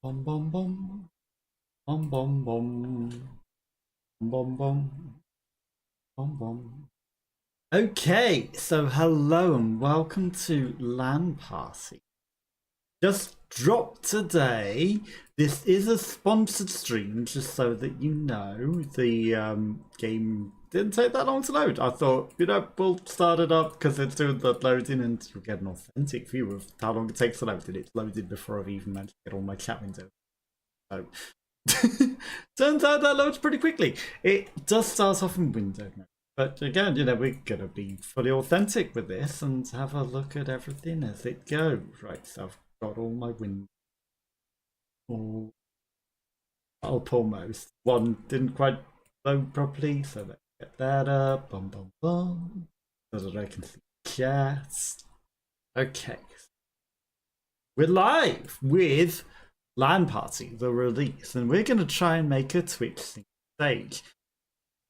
Bum bum bum. Bum bum bum. Bum bum bum bum. Okay, so hello and welcome to Lan Party. Just dropped today. This is a sponsored stream, just so that you know. The game didn't take that long to load. I thought, we'll start it up because it's doing the loading and you'll get an authentic view of how long it takes to load it. It's loaded before I've even managed to get all my chat windows. So turns out that loads pretty quickly. It does start off in window mode. But again, we're going to be fully authentic with this and have a look at everything as it goes. Right, so I've got all my windows. Up almost. One didn't quite load properly, so let's get that up. Bum bum bum. So that I can see chats. Okay. We're live with Lan Party, the release, and we're going to try and make a Twitch stage.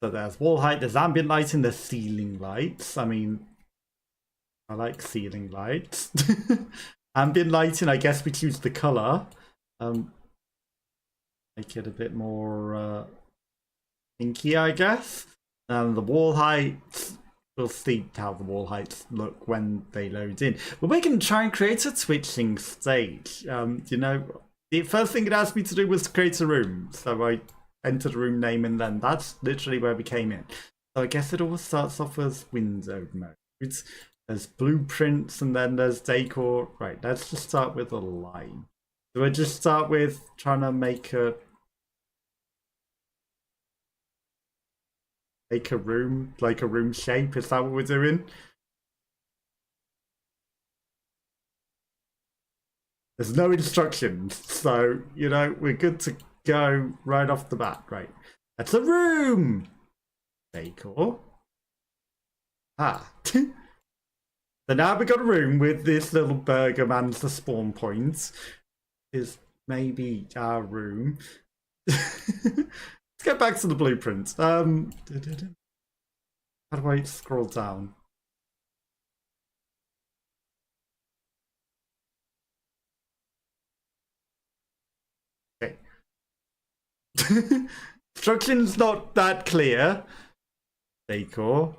So there's wall height, there's ambient lighting, there's ceiling lights. I mean, I like ceiling lights. Ambient lighting, I guess we choose the color. Make it a bit more pinky, I guess. And the wall heights, we'll see how the wall heights look when they load in. But we're going to try and create a twitching stage. The first thing it asked me to do was to create a room. So I entered a room name and then that's literally where we came in. So I guess it all starts off as window mode. There's blueprints and then there's decor. Right, let's just start with a line. So I just start with trying to make a room, like a room shape. Is that what we're doing? There's no instructions, so we're good to go right off the bat. Right, that's a room. Decor. So now we got a room with this little burger man's the spawn point. Is maybe our room. Let's get back to the blueprint. How do I scroll down? Okay. Instructions not that clear. Decor.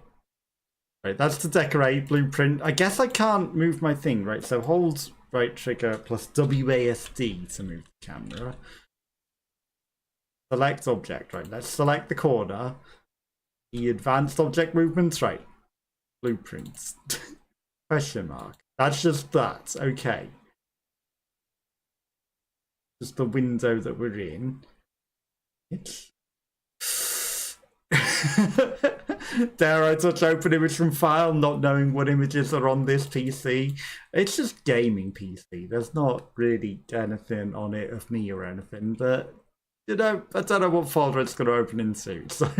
Right, that's to decorate. Blueprint. I guess I can't move my thing, right? So hold right trigger plus WASD to move the camera. Select object, right? Let's select the corner. The advanced object movements, right? Blueprints. Question mark. That's just that. Okay. Just the window that we're in. Dare I touch open image from file, not knowing what images are on this PC? It's just gaming PC. There's not really anything on it of me or anything, but I don't know what folder it's going to open into, so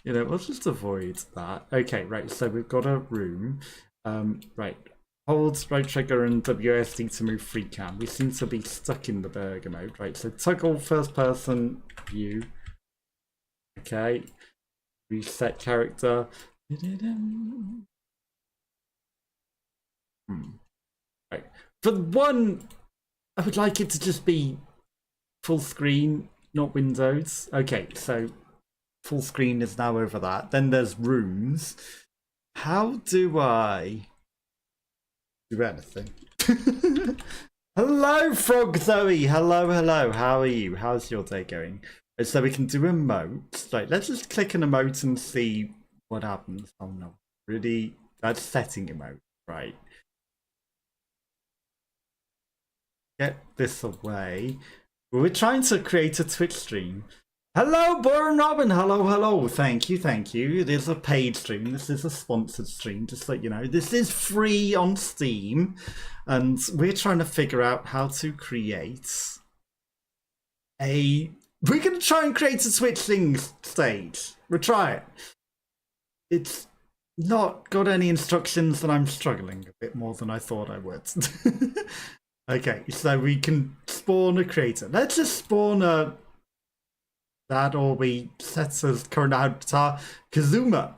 we'll just avoid that. Okay, right, so we've got a room. Right, hold right trigger and WSD to move free cam. We seem to be stuck in the burger mode, right? So toggle first person view. Okay, reset character. Right, for one, I would like it to just be full screen, not windows. Okay, so full screen is now over that. Then there's rooms. How do I do anything? Hello, Frog Zoe. Hello, hello. How are you? How's your day going? So we can do emotes. Right, let's just click an emote and see what happens. Oh no, really? That's setting emote, right? Get this away. We're trying to create a Twitch stream. Hello, Burn Robin. Hello, hello. Thank you, thank you. It is a paid stream. This is a sponsored stream, just so you know. This is free on Steam, and we're trying to figure out how to create a. We're going to try and create a Twitch stage. We'll try it. It's not got any instructions, and I'm struggling a bit more than I thought I would. Okay, so we can spawn a creator. Let's just spawn a that, or we set as current avatar Kazuma.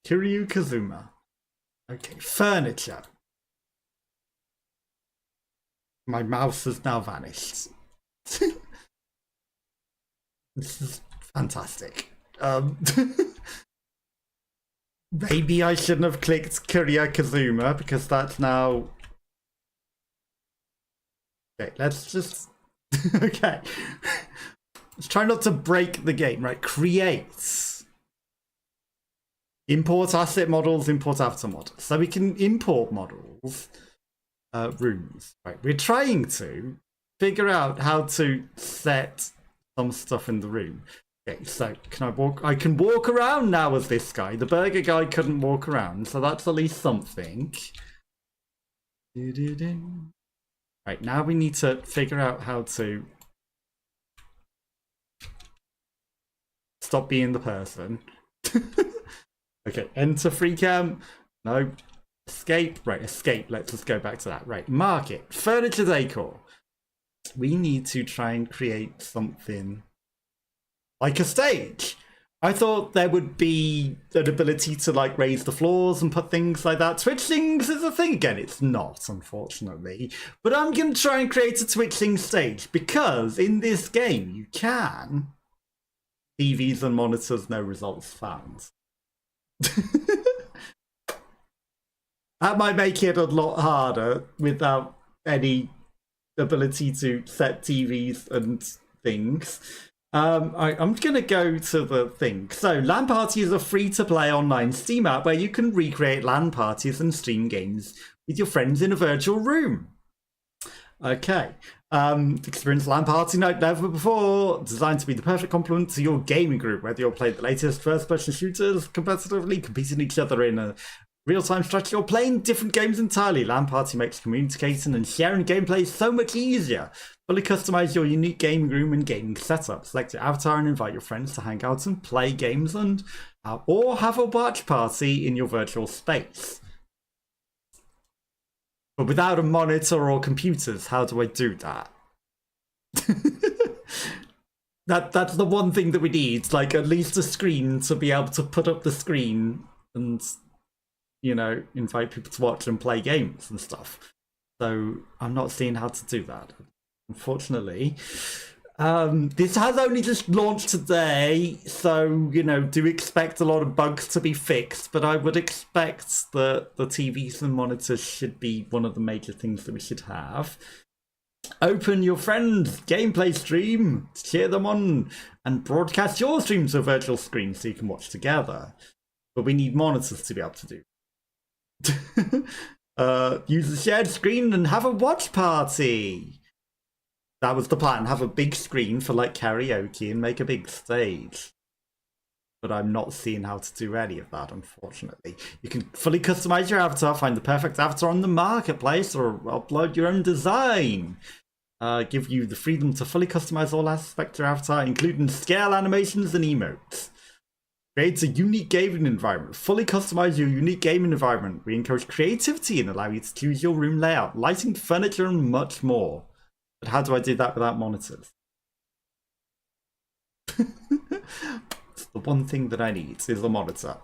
Kiryu Kazuma. Okay, furniture. My mouse has now vanished. This is fantastic. Maybe I shouldn't have clicked Korea Kazuma because that's now. Okay, let's just. Okay. Let's try not to break the game, right? Create. Import asset models, import avatar models. So we can import models, rooms, right? We're trying to figure out how to set some stuff in the room. Okay, so can I walk? I can walk around now as this guy. The burger guy couldn't walk around, so that's at least something. Right, now we need to figure out how to stop being the person. Okay, enter free cam. No. Escape. Right, escape. Let's just go back to that. Right, market. Furniture decor. We need to try and create something like a stage. I thought there would be an ability to like raise the floors and put things like that. Twitching is a thing again. It's not, unfortunately. But I'm going to try and create a twitching stage because in this game you can. TVs and monitors, no results found. That might make it a lot harder without any ability to set TVs and things. I'm going to go to the thing. So, Lan Party is a free-to-play online Steam app where you can recreate LAN parties and stream games with your friends in a virtual room. Okay. Experience LAN Party like never before. Designed to be the perfect complement to your gaming group, whether you're playing the latest first-person shooters competitively, competing each other in a real-time strategy, or playing different games entirely. LAN Party makes communicating and sharing gameplay so much easier. Fully customize your unique gaming room and gaming setup. Select your avatar and invite your friends to hang out and play games and or have a watch party in your virtual space. But without a monitor or computers, how do I do that? That's the one thing that we need, like at least a screen to be able to put up the screen and, you know, invite people to watch and play games and stuff. So I'm not seeing how to do that, unfortunately. This has only just launched today, so, you know, do expect a lot of bugs to be fixed, but I would expect that the TVs and monitors should be one of the major things that we should have. Open your friends' gameplay stream, cheer them on, and broadcast your stream to a virtual screen so you can watch together. But we need monitors to be able to do. Use a shared screen and have a watch party. That was the plan. Have a big screen for like karaoke and make a big stage. But I'm not seeing how to do any of that, unfortunately. You can fully customize your avatar, find the perfect avatar on the marketplace, or upload your own design. Give you the freedom to fully customize all aspects of your avatar, including scale animations and emotes. Creates a unique gaming environment. Fully customize your unique gaming environment. We encourage creativity and allow you to choose your room layout, lighting, furniture, and much more. But how do I do that without monitors? It's the one thing that I need is a monitor.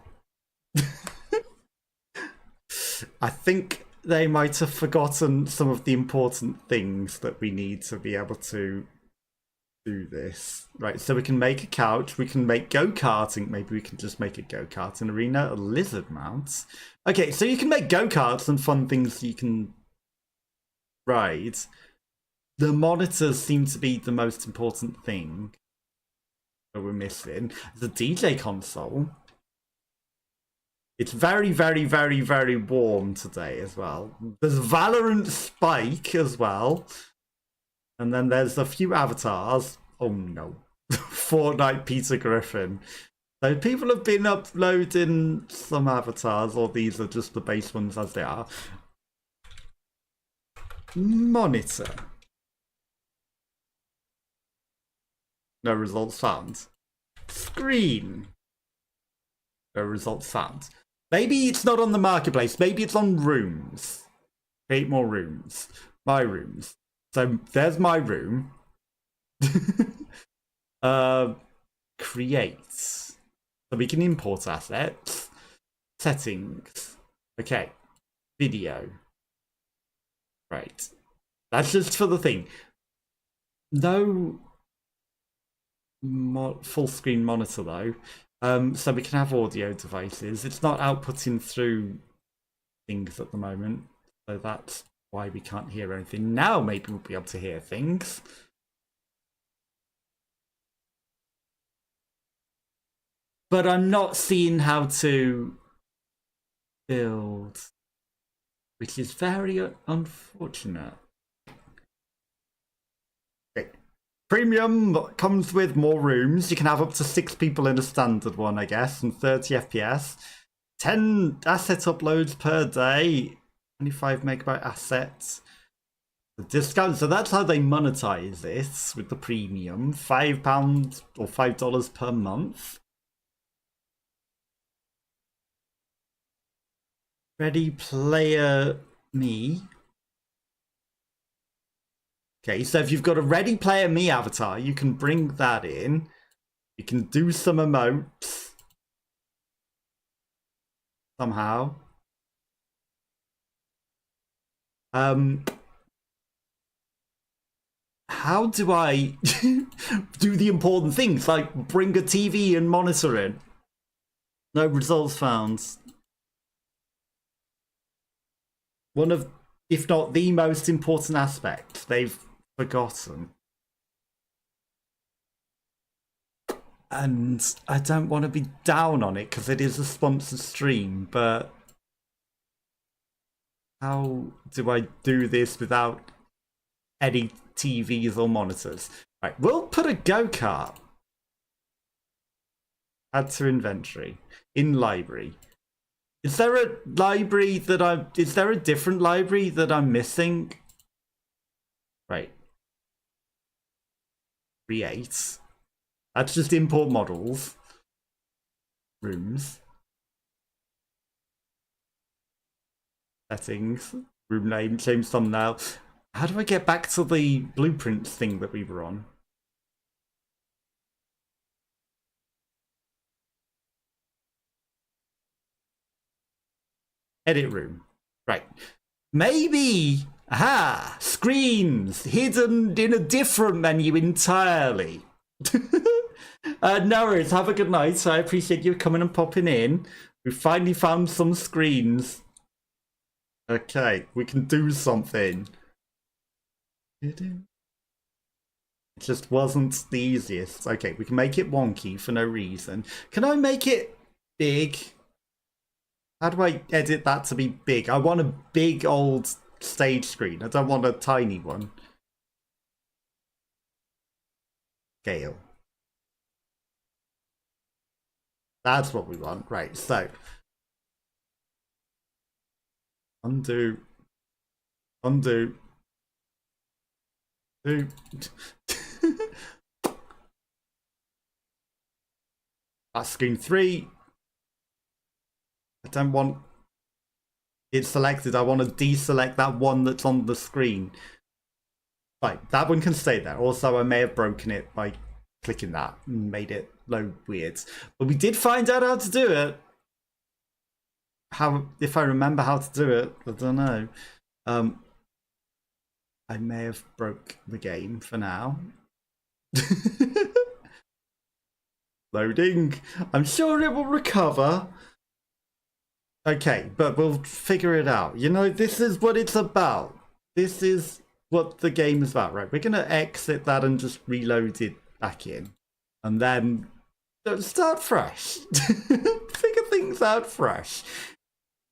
I think they might have forgotten some of the important things that we need to be able to do this. Right, so we can make a couch, we can make go-karting, maybe we can just make a go-karting arena, a lizard mount. Okay, so you can make go-karts and fun things you can ride. The monitors seem to be the most important thing that we're missing. The DJ console. It's very, very, very, very warm today as well. There's Valorant Spike as well. And then there's a few avatars. Oh no. Fortnite Peter Griffin. So people have been uploading some avatars, or these are just the base ones as they are. Monitor. No results found. Screen. No results found. Maybe it's not on the marketplace. Maybe it's on rooms. Create more rooms. My rooms. So there's my room. Create. So we can import assets. Settings. Okay. Video. Right. That's just for the thing. No full screen monitor though. So we can have audio devices. It's not outputting through things at the moment. So that's why we can't hear anything. Now maybe we'll be able to hear things. But I'm not seeing how to build, which is very unfortunate. Okay. Premium comes with more rooms. You can have up to 6 people in a standard one, I guess, and 30 FPS. 10 asset uploads per day. 25 megabyte assets. The discount, so that's how they monetize this with the premium. £5 or $5 per month. Ready Player Me. Okay, so if you've got a Ready Player Me avatar, you can bring that in. You can do some emotes. Somehow. How do I do the important things, like bring a TV and monitor in? No results found. One of, if not the most important aspect they've forgotten. And I don't want to be down on it because it is a sponsored stream, but how do I do this without any TVs or monitors? Right, we'll put a go-kart. Add to inventory. In library. Is there a library that is there a different library that I'm missing? Right. Create. That's just import models. Rooms. Settings. Room name, change thumbnail. How do I get back to the blueprints thing that we were on? Edit room. Right. Maybe. Aha! Screens hidden in a different menu entirely. No worries. Have a good night. I appreciate you coming and popping in. We finally found some screens. Okay, we can do something. It just wasn't the easiest. Okay, we can make it wonky for no reason. Can I make it big? How do I edit that to be big? I want a big old stage screen. I don't want a tiny one. Scale. That's what we want. Right, so. Undo. Undo. Do. That's screen 3. I don't want it selected. I want to deselect that one that's on the screen. Right, that one can stay there. Also, I may have broken it by clicking that and made it load weird. But we did find out how to do it. How, if I remember how to do it, I don't know. I may have broke the game for now. Loading. I'm sure it will recover. Okay, but we'll figure it out. You know, this is what it's about. This is what the game is about, right? We're going to exit that and just reload it back in. And then start fresh. Figure things out fresh.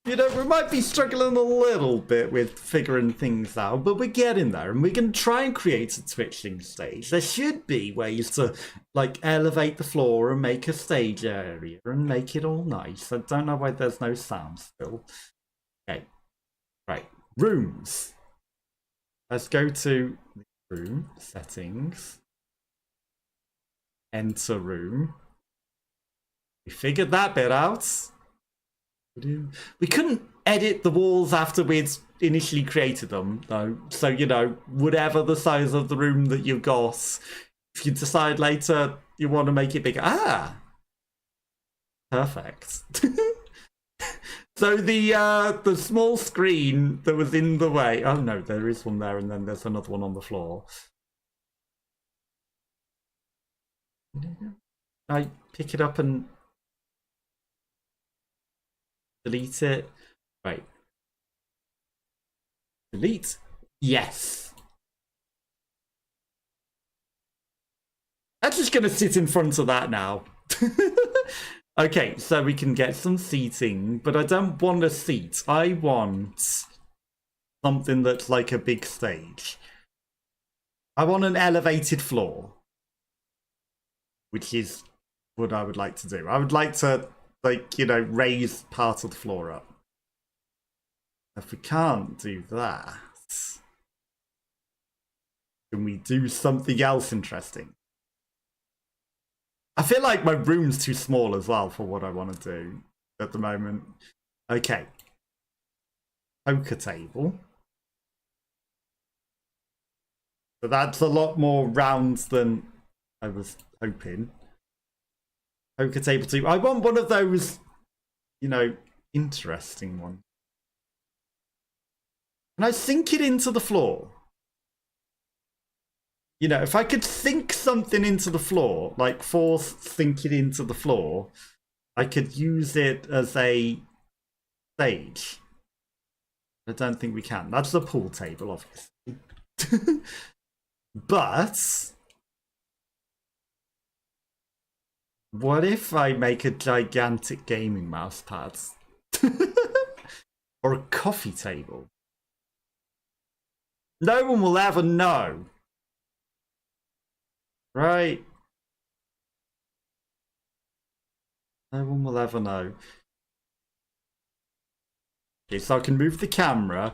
You know, we might be struggling a little bit with figuring things out, but we're getting there, and we can try and create a twitching stage. There should be ways to, like, elevate the floor and make a stage area and make it all nice. I don't know why there's no sound still. Okay, right, rooms. Let's go to room settings. Enter room. We figured that bit out. We couldn't edit the walls after we'd initially created them, though. So, you know, whatever the size of the room that you've got, if you decide later you want to make it bigger. Ah! Perfect. So the small screen that was in the way. Oh no, there is one there, and then there's another one on the floor. I pick it up and delete it. Right. Delete. Yes. I'm just gonna sit in front of that now. Okay, so we can get some seating, but I don't want a seat. I want something that's like a big stage. I want an elevated floor, which is what I would like to do. I would like to, like, you know, raise part of the floor up. If we can't do that, can we do something else interesting? I feel like my room's too small as well for what I want to do at the moment. Okay. Poker table. But that's a lot more rounds than I was hoping. Poker table too. I want one of those, you know, interesting ones. Can I sink it into the floor? You know, if I could sink something into the floor, like force sink it into the floor, I could use it as a stage. I don't think we can. That's the pool table, obviously. But what if I make a gigantic gaming mouse pad? Or a coffee table? No one will ever know. Right? No one will ever know. Okay, so I can move the camera,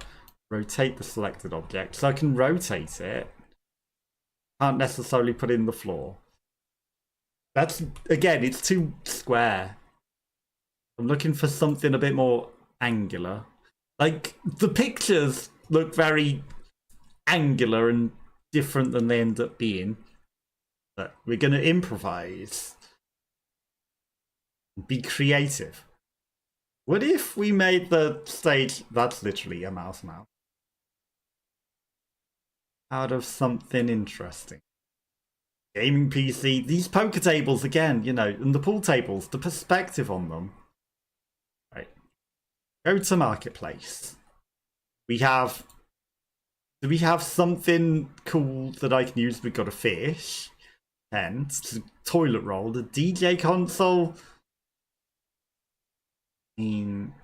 rotate the selected object. So I can rotate it. Can't necessarily put it in the floor. That's, again, it's too square. I'm looking for something a bit more angular. Like, the pictures look very angular and different than they end up being. But we're going to improvise. Be creative. What if we made the stage, that's literally a mouse now, out of something interesting? Gaming PC, these poker tables again, you know, and the pool tables, the perspective on them. Right. Go to marketplace. We have, do we have something cool that I can use? We've got a fish, tent, toilet roll, the DJ console. I mean,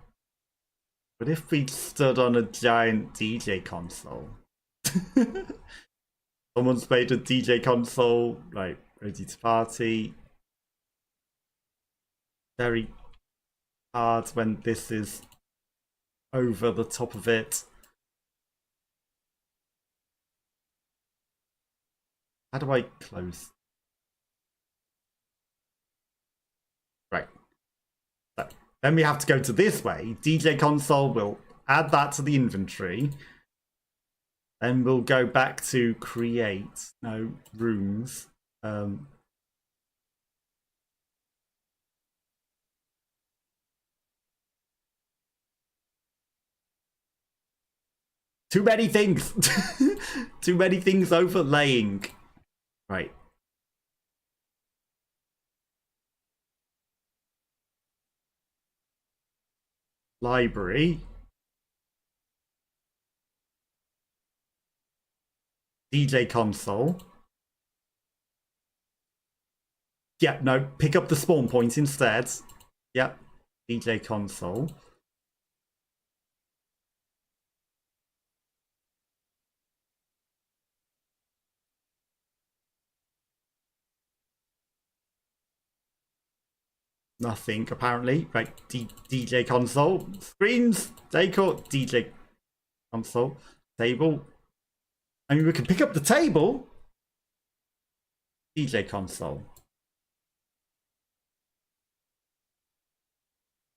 what if we stood on a giant DJ console? Someone's made a DJ console, right, ready to party. Very hard when this is over the top of it. How do I close? Right. So, then we have to go to this way. DJ console, will add that to the inventory. Then we'll go back to create, no, rooms. Too many things. Too many things overlaying. Right. Library. DJ console. Yeah, no, pick up the spawn point instead. Yep, DJ console. Nothing, apparently. Right, DJ console. Screens, decor, DJ console. Table. I mean, we can pick up the table. DJ console.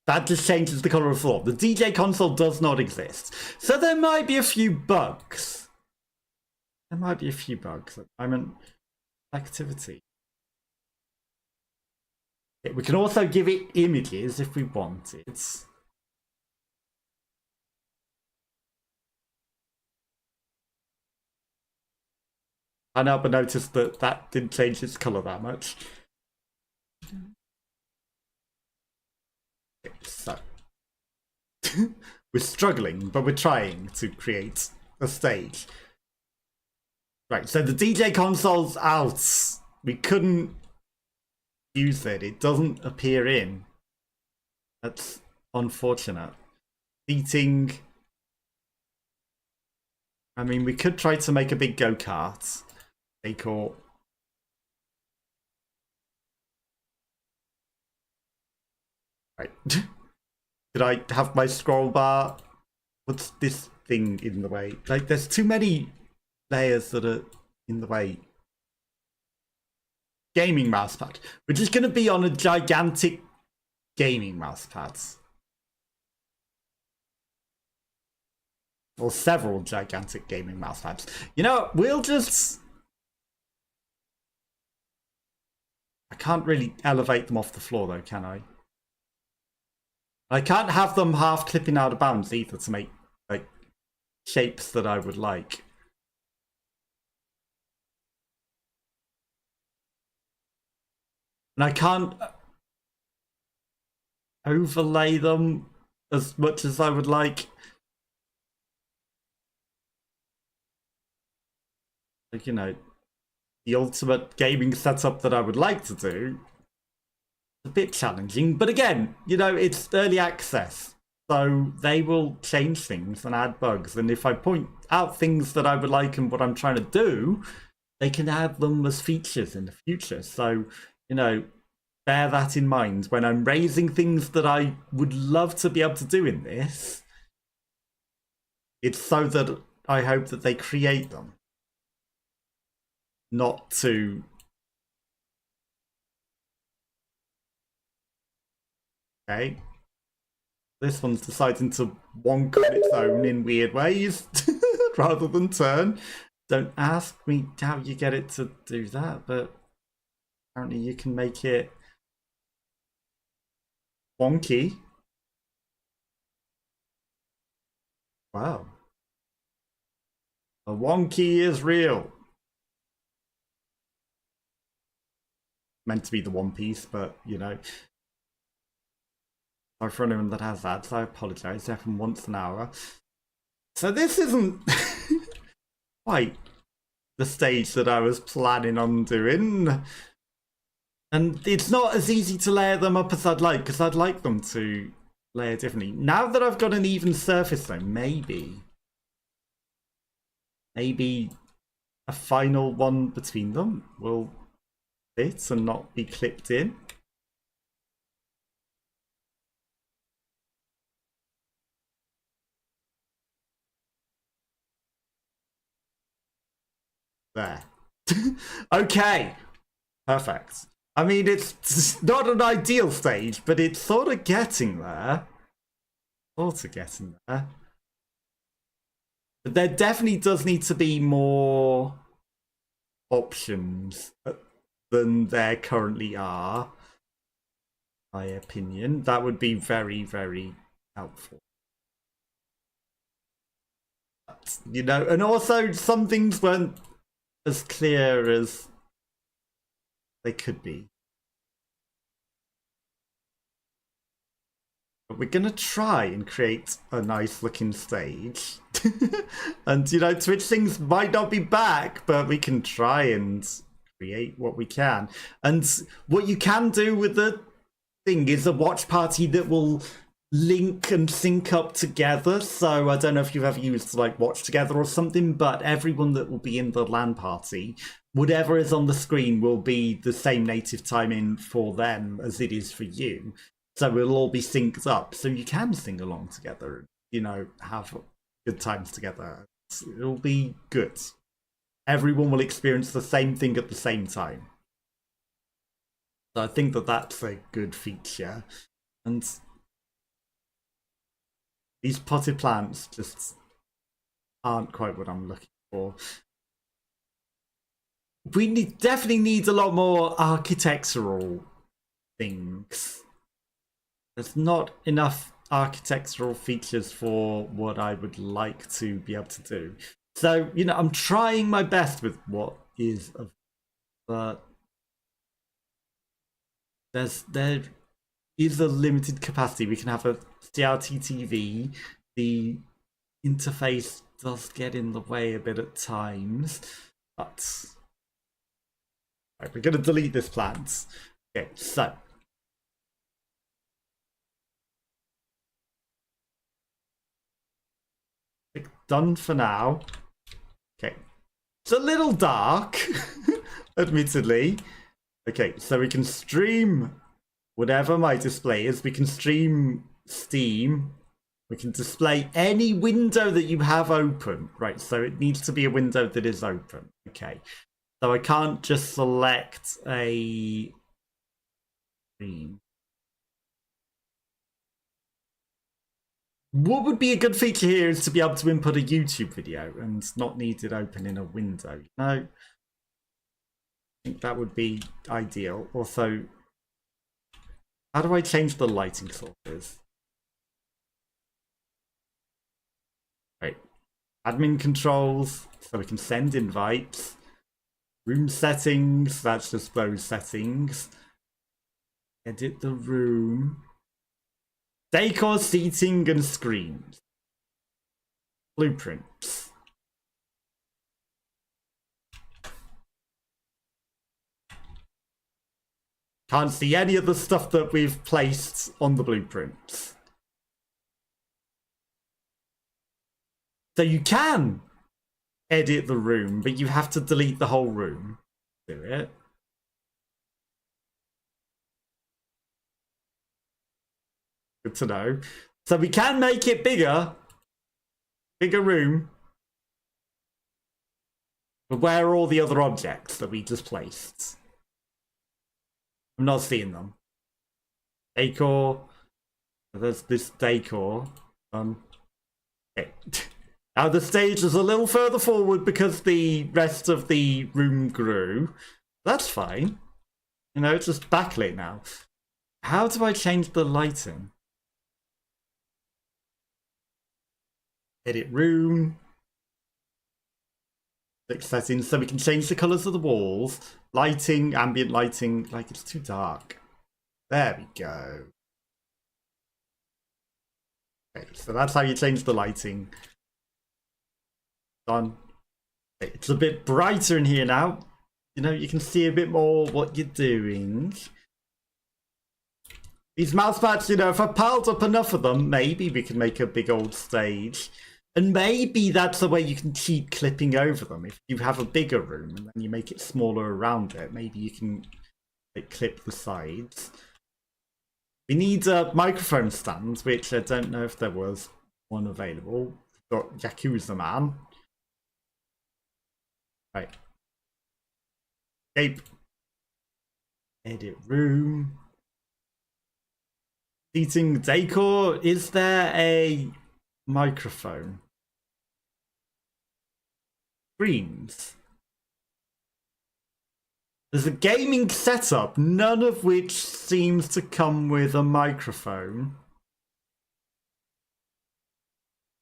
That just changes the color of the floor. The DJ console does not exist. So there might be a few bugs. There might be a few bugs at the moment. Activity. We can also give it images if we wanted. can't help but notice that that didn't change its colour that much. Okay, so we're struggling, but we're trying to create a stage. Right, so the DJ console's out. We couldn't use it. It doesn't appear in. That's unfortunate. Seating. I mean, we could try to make a big go-kart. Take all. Right. Could I have my scroll bar? What's this thing in the way? Like, there's too many layers that are in the way. Gaming mousepad. We're just going to be on a gigantic gaming mousepad. Or several gigantic gaming mousepads. You know, we'll just... I can't really elevate them off the floor though, can I? I can't have them half clipping out of bounds either to make like shapes that I would like. And I can't overlay them as much as I would like. Like, you know, the ultimate gaming setup that I would like to do. A bit challenging, but again, you know, it's early access, so they will change things and add bugs, and if I point out things that I would like and what I'm trying to do, they can add them as features in the future. So, you know, bear that in mind when I'm raising things that I would love to be able to do in this. It's so that I hope that they create them, not to... Okay. This one's deciding to wonk on its own in weird ways rather than turn. Don't ask me how you get it to do that, but apparently you can make it wonky. Wow. A wonky is real. Meant to be the One Piece, but you know. Sorry for anyone that has that, so I apologise. It happened once an hour. So this isn't quite the stage that I was planning on doing. And it's not as easy to layer them up as I'd like, because I'd like them to layer differently. Now that I've got an even surface though, maybe a final one between them will fit and not be clipped in. There. Okay. Perfect. I mean, it's not an ideal stage, but it's sort of getting there. Sort of getting there. But there definitely does need to be more options than there currently are. My opinion. That would be very, very helpful. But, you know, and also some things weren't as clear as they could be. But we're gonna try and create a nice looking stage. And you know, Twitch things might not be back, but we can try and create what we can. And what you can do with the thing is a watch party that will link and sync up together. So I don't know if you've ever used like Watch Together or something, but everyone that will be in the LAN party, whatever is on the screen will be the same native timing for them as it is for you. So we'll all be synced up, so you can sing along together, you know, have good times together. It'll be good. Everyone will experience the same thing at the same time. So I think that that's a good feature. And these potted plants just aren't quite what I'm looking for. We definitely need a lot more architectural things. There's not enough architectural features for what I would like to be able to do. So, you know, I'm trying my best with what is, but there is a limited capacity. We can have a CRT TV. The interface does get in the way a bit at times, but right, we're going to delete this plant. Okay, so done for now. Okay, it's a little dark, admittedly. Okay, so we can stream whatever my display is. We can stream Steam. We can display any window that you have open. Right, so it needs to be a window that is open. Okay, so I can't just select a screen. What would be a good feature here is to be able to input a YouTube video and not need it open in a window. No, I think that would be ideal. Also, how do I change the lighting sources? Right, admin controls, so we can send invites. Room settings, that's just those settings. Edit the room. Decor, seating, and screens. Blueprints. Can't see any of the stuff that we've placed on the blueprints. So you can edit the room, but you have to delete the whole room. Do it. Good to know. So we can make it bigger. Bigger room. But where are all the other objects that we just placed? I'm not seeing them. Decor. There's this decor. Okay. Now the stage is a little further forward because the rest of the room grew. That's fine. You know, it's just backlit now. How do I change the lighting? Edit room. Click settings so we can change the colours of the walls. Lighting, ambient lighting, like it's too dark. There we go. Okay, so that's how you change the lighting. Done. Okay, it's a bit brighter in here now. You know, you can see a bit more what you're doing. These mouse pads, you know, if I piled up enough of them, maybe we can make a big old stage. And maybe that's the way you can keep clipping over them. If you have a bigger room and then you make it smaller around it, maybe you can like, clip the sides. We need microphone stands, which I don't know if there was one available. We've got Yakuza Man. Right. Escape. Edit room. Seating decor. Is there a microphone? Screens. There's a gaming setup, none of which seems to come with a microphone.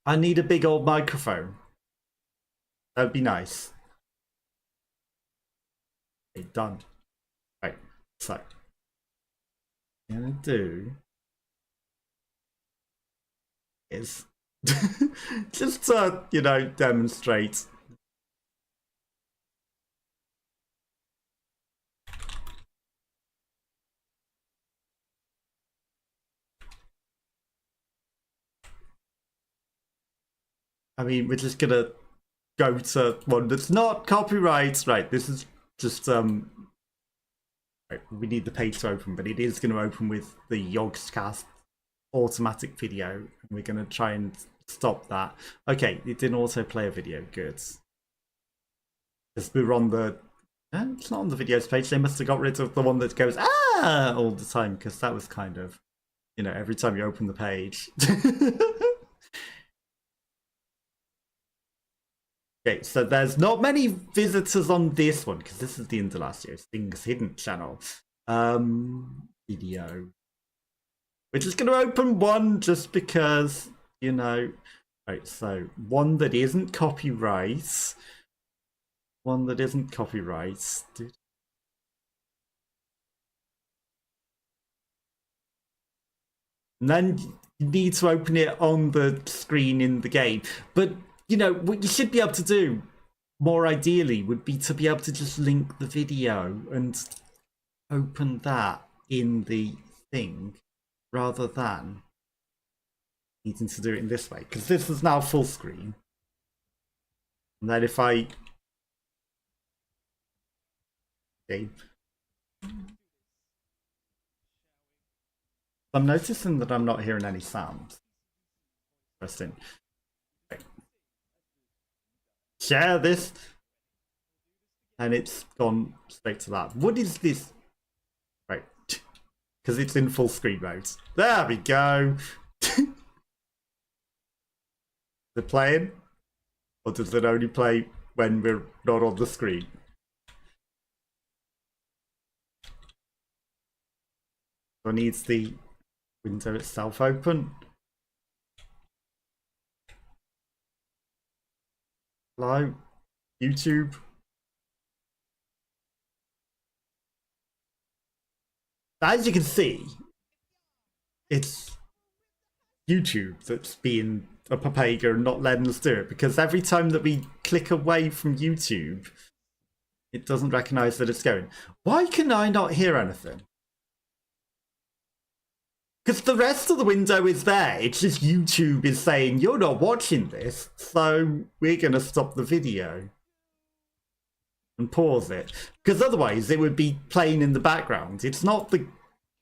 I need a big old microphone. That'd be nice. Okay, done. Right, so what I'm gonna do is just to, you know, demonstrate. I mean, we're just gonna go to one that's not copyright. Right, this is just right, we need the page to open, but it is going to open with the Yogscast automatic video, and we're going to try and stop that. Okay, it didn't also play a video. Good. Because we were on the... it's not on the videos page. They must have got rid of the one that goes ah all the time, because that was kind of, you know, every time you open the page. Okay, so there's not many visitors on this one because this is the Indelacio Things Hidden channel. Video. We're just going to open one just because, you know. Right, so one that isn't copyright. one that isn't copyright. And then you need to open it on the screen in the game. But, you know, what you should be able to do, more ideally, would be to be able to just link the video and open that in the thing, rather than needing to do it in this way. Because this is now full screen. And then if I... Okay. I'm noticing that I'm not hearing any sound. Interesting. Okay. Share this. And it's gone straight to that. What is this? Right. Because it's in full screen mode. There we go. Is it playing? Or does it only play when we're not on the screen? So it needs the window itself open. Hello, YouTube. As you can see, it's YouTube that's being a papega and not letting us do it, because every time that we click away from YouTube, it doesn't recognize that it's going. Why can I not hear anything? Because the rest of the window is there. It's just YouTube is saying, you're not watching this, so we're going to stop the video and pause it. Because otherwise it would be playing in the background. It's not the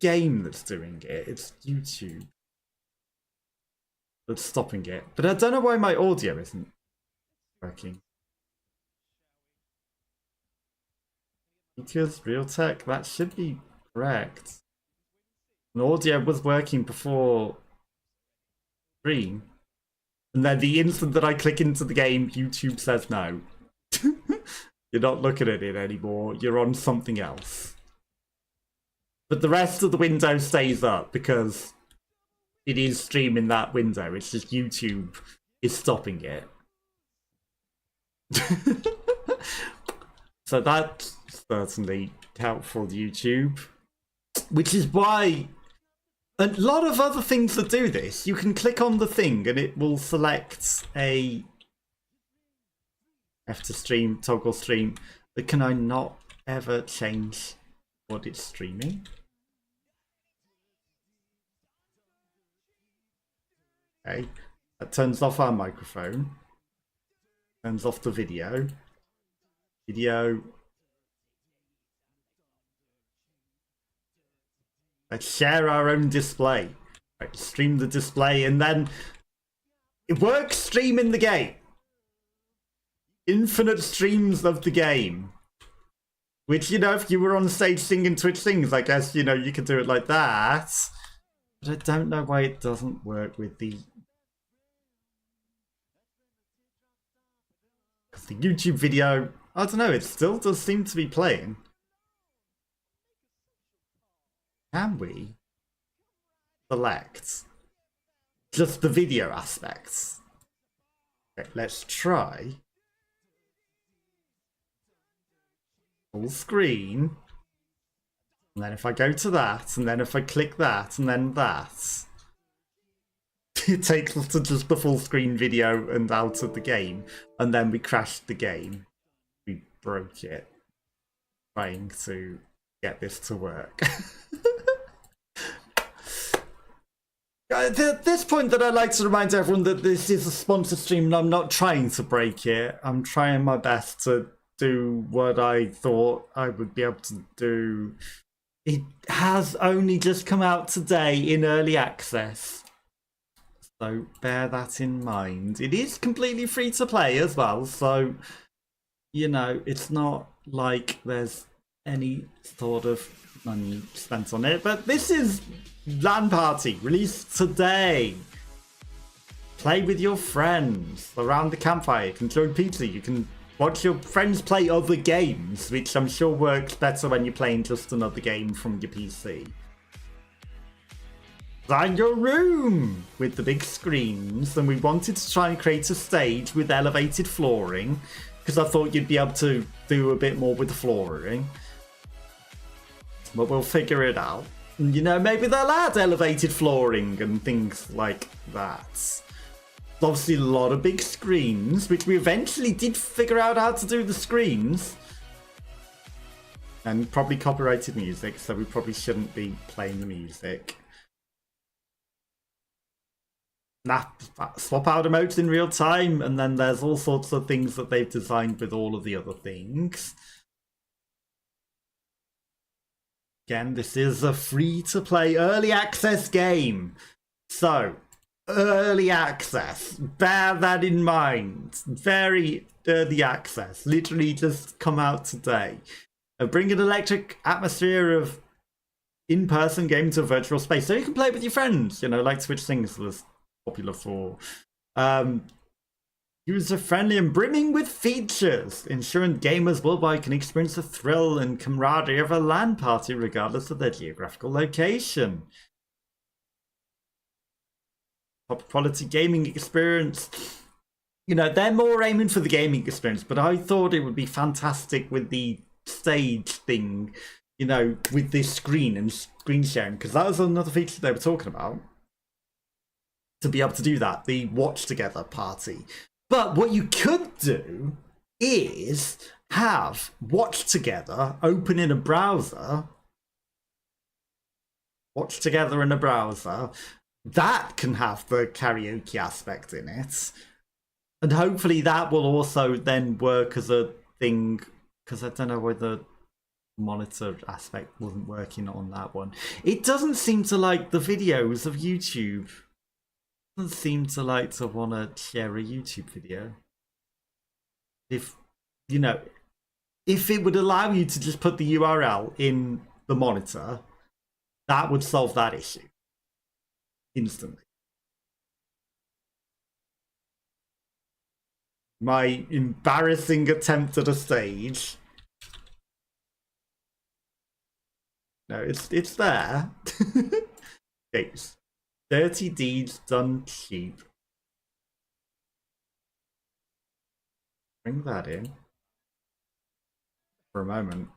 game that's doing it, it's YouTube that's stopping it. But I don't know why my audio isn't working. Because real tech, that should be correct. And audio was working before stream. And then the instant that I click into the game, YouTube says no. You're not looking at it anymore, you're on something else. But the rest of the window stays up because it is streaming that window. It's just YouTube is stopping it. So that's certainly helpful, YouTube. Which is why a lot of other things that do this, you can click on the thing and it will select a F to stream, toggle stream. But can I not ever change what it's streaming? Okay, that turns off our microphone, turns off the video. Let's share our own display. Right, stream the display, and then it works streaming the game. Infinite streams of the game. Which, you know, if you were on stage singing Twitch things, I guess, you know, you could do it like that. But I don't know why it doesn't work with the... Because the YouTube video, I don't know, it still does seem to be playing. Can we select just the video aspects? Okay, let's try full screen, and then if I go to that, and then if I click that, and then that, it takes us to just the full screen video and out of the game, and then we crashed the game. We broke it trying to get this to work. At this point that I'd like to remind everyone that this is a sponsored stream and I'm not trying to break it. I'm trying my best to do what I thought I would be able to do. It has only just come out today in early access, so bear that in mind. It is completely free to play as well, so, you know, it's not like there's any sort of money spent on it. But this is Lan Party, released today. Play with your friends around the campfire. You can join pizza. You can watch your friends play other games, which I'm sure works better when you're playing just another game from your PC. Design your room with the big screens, and we wanted to try and create a stage with elevated flooring because I thought you'd be able to do a bit more with the flooring. But we'll figure it out. You know, maybe they'll add elevated flooring and things like that. Obviously a lot of big screens, which we eventually did figure out how to do the screens. And probably copyrighted music, so we probably shouldn't be playing the music. Swap out emotes in real time, and then there's all sorts of things that they've designed with all of the other things. Again, this is a free-to-play early access game. So, early access. Bear that in mind. Very early access. Literally just come out today. Bring an electric atmosphere of in-person gaming to a virtual space. So you can play with your friends, you know, like Switch Things was popular for. User-friendly and brimming with features, ensuring gamers worldwide can experience the thrill and camaraderie of a LAN party regardless of their geographical location. Top quality gaming experience. You know, they're more aiming for the gaming experience, but I thought it would be fantastic with the stage thing, you know, with this screen and screen sharing, because that was another feature they were talking about. To be able to do that, the watch together party. But what you could do is have watch together open in a browser. Watch together in a browser. That can have the karaoke aspect in it. And hopefully that will also then work as a thing, because I don't know whether monitor aspect wasn't working on that one. It doesn't seem to like the videos of YouTube. It doesn't seem to like to want to share a YouTube video. If, you know, if it would allow you to just put the URL in the monitor, that would solve that issue instantly. My embarrassing attempt at a stage. No, it's there. Okay. 30 deeds done cheap. Bring that in. For a moment.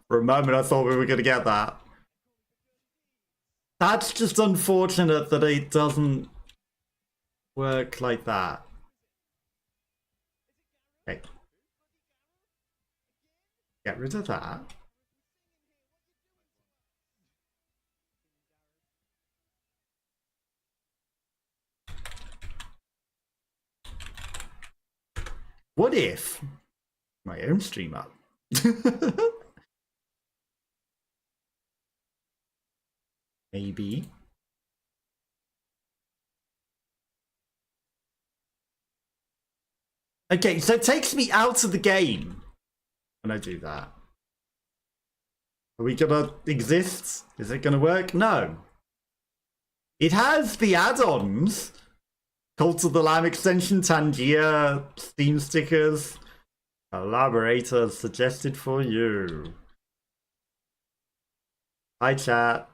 For a moment I thought we were going to get that. That's just unfortunate that it doesn't work like that. Okay. Get rid of that. What if my own stream up? Maybe. Okay, so it takes me out of the game when I do that. Are we gonna exist? Is it gonna work? No. It has the add-ons. Cult of the Lamb extension, Tangier, Steam stickers, collaborators suggested for you. Hi chat.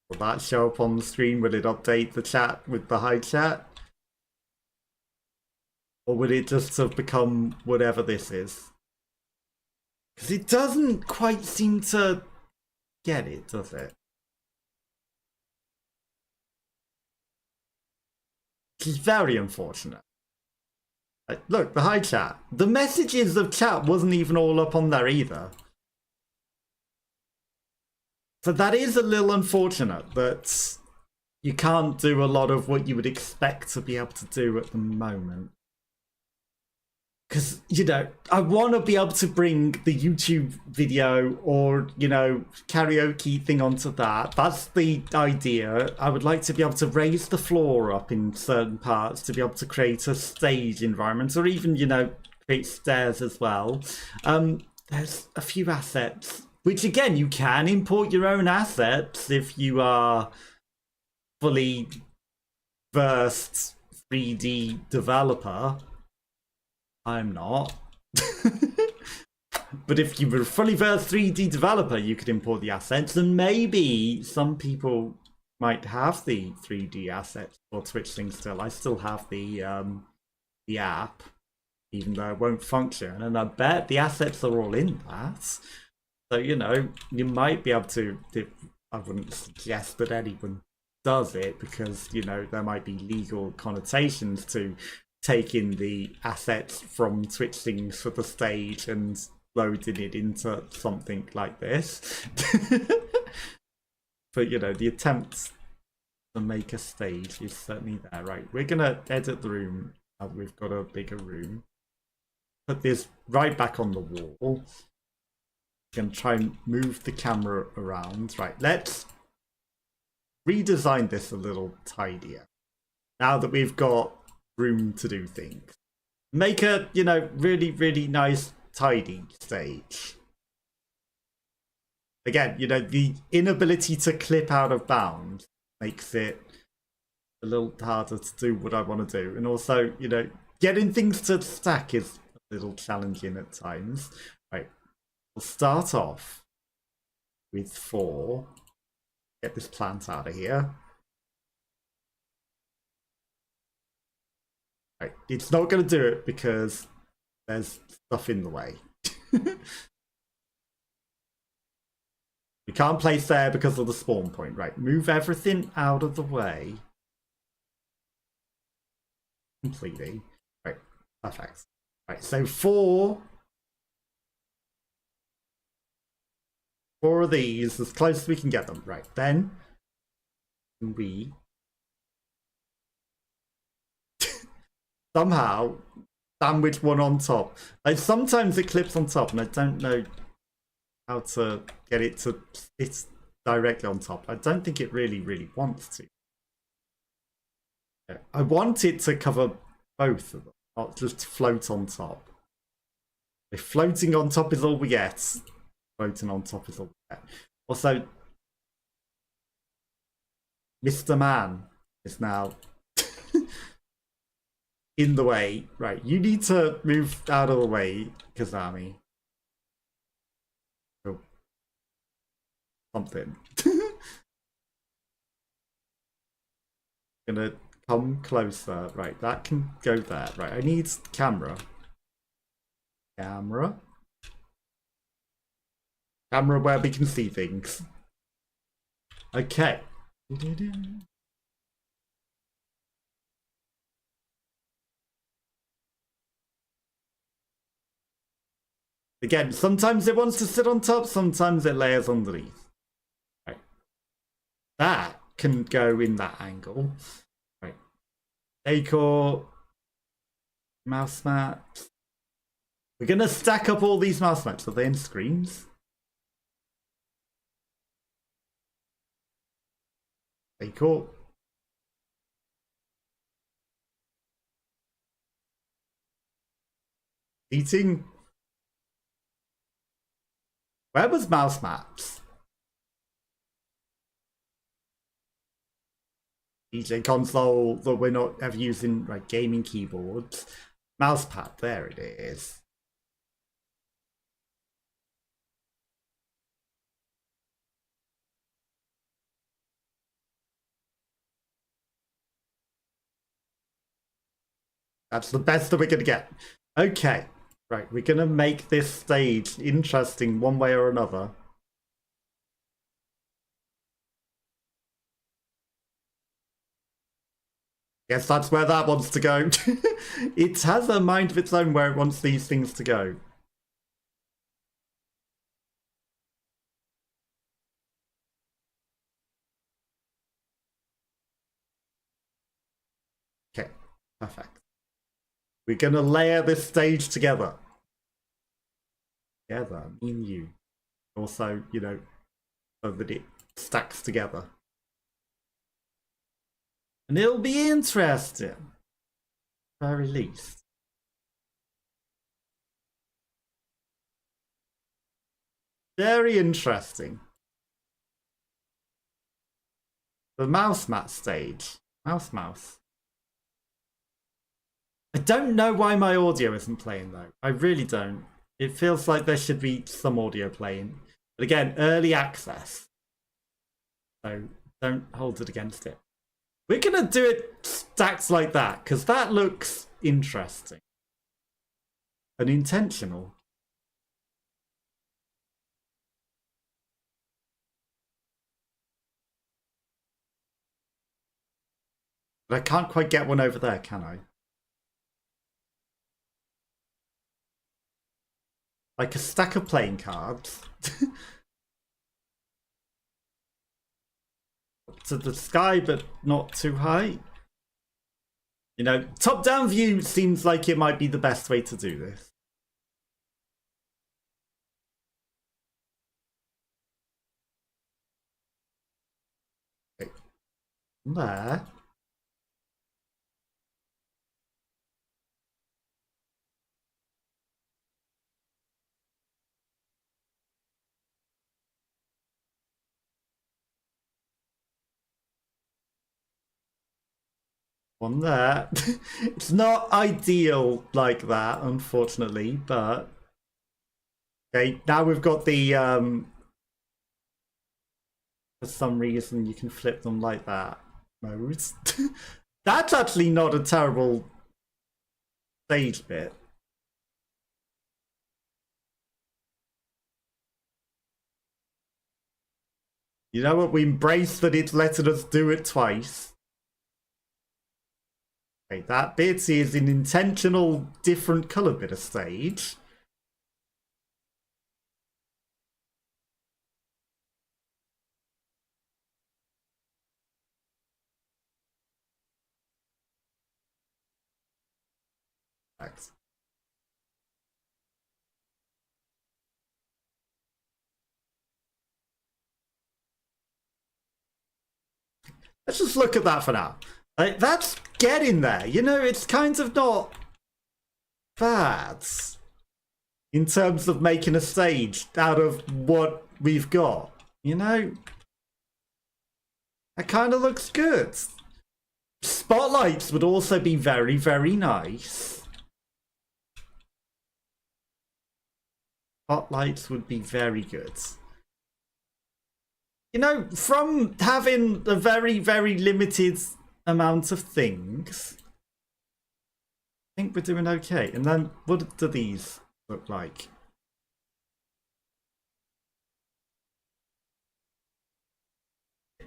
Will that show up on the screen? Will it update the chat with the hi chat? Or would it just have become whatever this is? Because it doesn't quite seem to get it, does it? Which is very unfortunate. Look, the hi chat. The messages of chat wasn't even all up on there either. So that is a little unfortunate that you can't do a lot of what you would expect to be able to do at the moment. Because, you know, I want to be able to bring the YouTube video or, you know, karaoke thing onto that. That's the idea. I would like to be able to raise the floor up in certain parts to be able to create a stage environment, or even, you know, create stairs as well. There's a few assets, which again, you can import your own assets if you are fully versed 3D developer. I'm not. But if you were a fully versed 3D developer, you could import the assets, and maybe some people might have the 3D assets for Twitchling still. I still have the app, even though it won't function, and I bet the assets are all in that. So, you know, you might be able to, I wouldn't suggest that anyone does it because, you know, there might be legal connotations to taking the assets from Twitchling for the stage and loading it into something like this. But, you know, the attempt to make a stage is certainly there. Right, we're going to edit the room. We've got a bigger room. Put this right back on the wall. Going to try and move the camera around. Right, let's redesign this a little tidier. Now that we've got room to do things. Make a, you know, really, really nice, tidy stage. Again, you know, the inability to clip out of bounds makes it a little harder to do what I want to do. And also, you know, getting things to stack is a little challenging at times. Right, we'll start off with 4. Get this plant out of here. Right, it's not going to do it because there's stuff in the way. We can't place there because of the spawn point. Right, move everything out of the way. Completely. Right, perfect. Right, so 4 of these, as close as we can get them. Right, then we somehow sandwich one on top. Like, sometimes it clips on top and I don't know how to get it to sit directly on top. I don't think it really wants to. Yeah. I want it to cover both of them, not just float on top. If floating on top is all we get, floating on top is all we get. Also, Mr. Man is now in the way. Right, you need to move out of the way, Kazami. Oh. Something. Gonna come closer. Right, that can go there. Right, I need camera. Camera where we can see things. Okay. Again, sometimes it wants to sit on top, sometimes it layers underneath. Right. That can go in that angle. Right. Decor. Mouse mats. We're gonna stack up all these mouse mats. Are they in screens? Decor. Eating. Where was mouse mats? DJ console that we're not ever using, like gaming keyboards. Mousepad, there it is. That's the best that we're gonna get. Okay, right, we're gonna make this stage interesting one way or another. Guess that's where that wants to go. It has a mind of its own where it wants these things to go. Okay, perfect. We're gonna layer this stage together. Together, me and you. Also, you know, so that it stacks together. And it'll be interesting. At the very least. Very interesting. The mouse mat stage. Mouse. I don't know why my audio isn't playing though. I really don't. It feels like there should be some audio playing. But again, early access. So Don't hold it against it. We're gonna do it stacked like that, because that looks interesting. And intentional. But I can't quite get one over there, can I? Like a stack of playing cards. To the sky, but not too high. You know, top-down view seems like it might be the best way to do this. Okay. There. One there. It's not ideal like that, unfortunately, but okay, now we've got the for some reason you can flip them like that modes. That's actually not a terrible stage bit. You know what? We embrace that it's letting us do it twice. Okay, that bit is an intentional different colour bit of stage. Thanks. Let's just look at that for now. Like, that's getting there. You know, it's kind of not bad in terms of making a stage out of what we've got. You know, that kind of looks good. Spotlights would also be very, very nice. Spotlights would be very good. You know, from having a very, very limited amount of things, I think we're doing okay. And then what do these look like?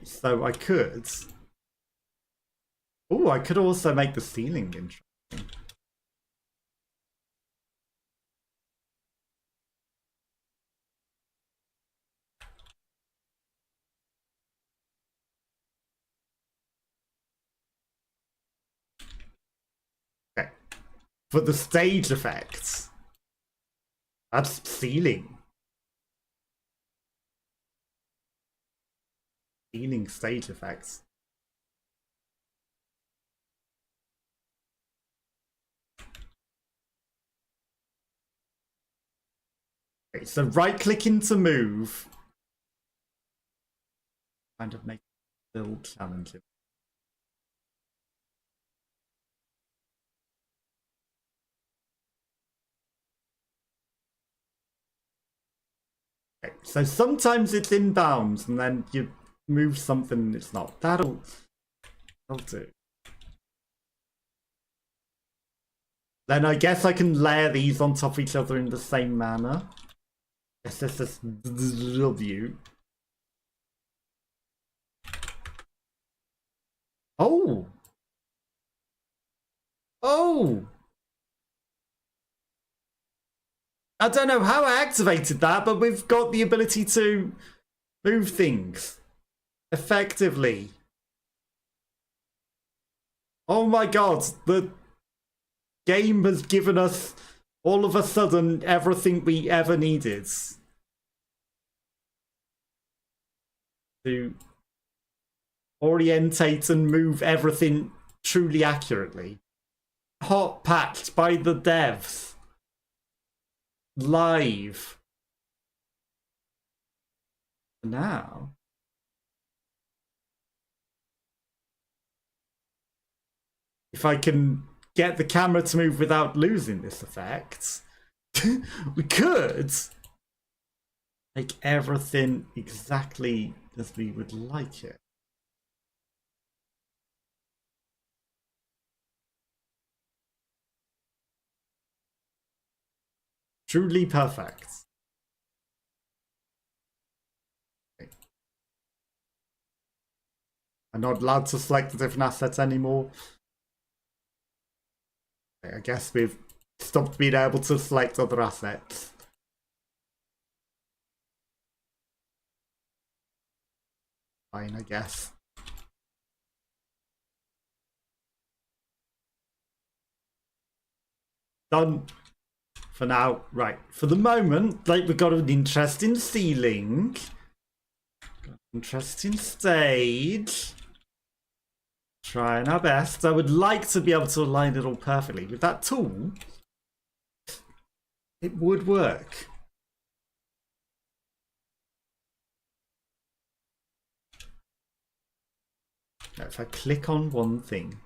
So I could... Oh, I could also make the ceiling interesting. Okay. For the stage effects, that's ceiling. Ceiling stage effects. Okay, so right clicking to move kind of makes it a little challenging. Okay, so sometimes it's inbounds and then you move something and it's not. That'll do. Then I guess I can layer these on top of each other in the same manner. SSSW. Oh! Oh! I don't know how I activated that, but we've got the ability to move things effectively. Oh my god, the game has given us all of a sudden everything we ever needed to orientate and move everything truly accurately. Hot patched by the devs. Live. Now. If I can get the camera to move without losing this effect, we could make everything exactly as we would like it. Truly perfect. Okay. I'm not allowed to select the different assets anymore. Okay, I guess we've stopped being able to select other assets. Fine, I guess. Done for now. Right, for the moment, like, we've got an interesting ceiling, interesting stage, trying our best. I would like to be able to align it all perfectly with that tool. It would work. Now, if I click on one thing,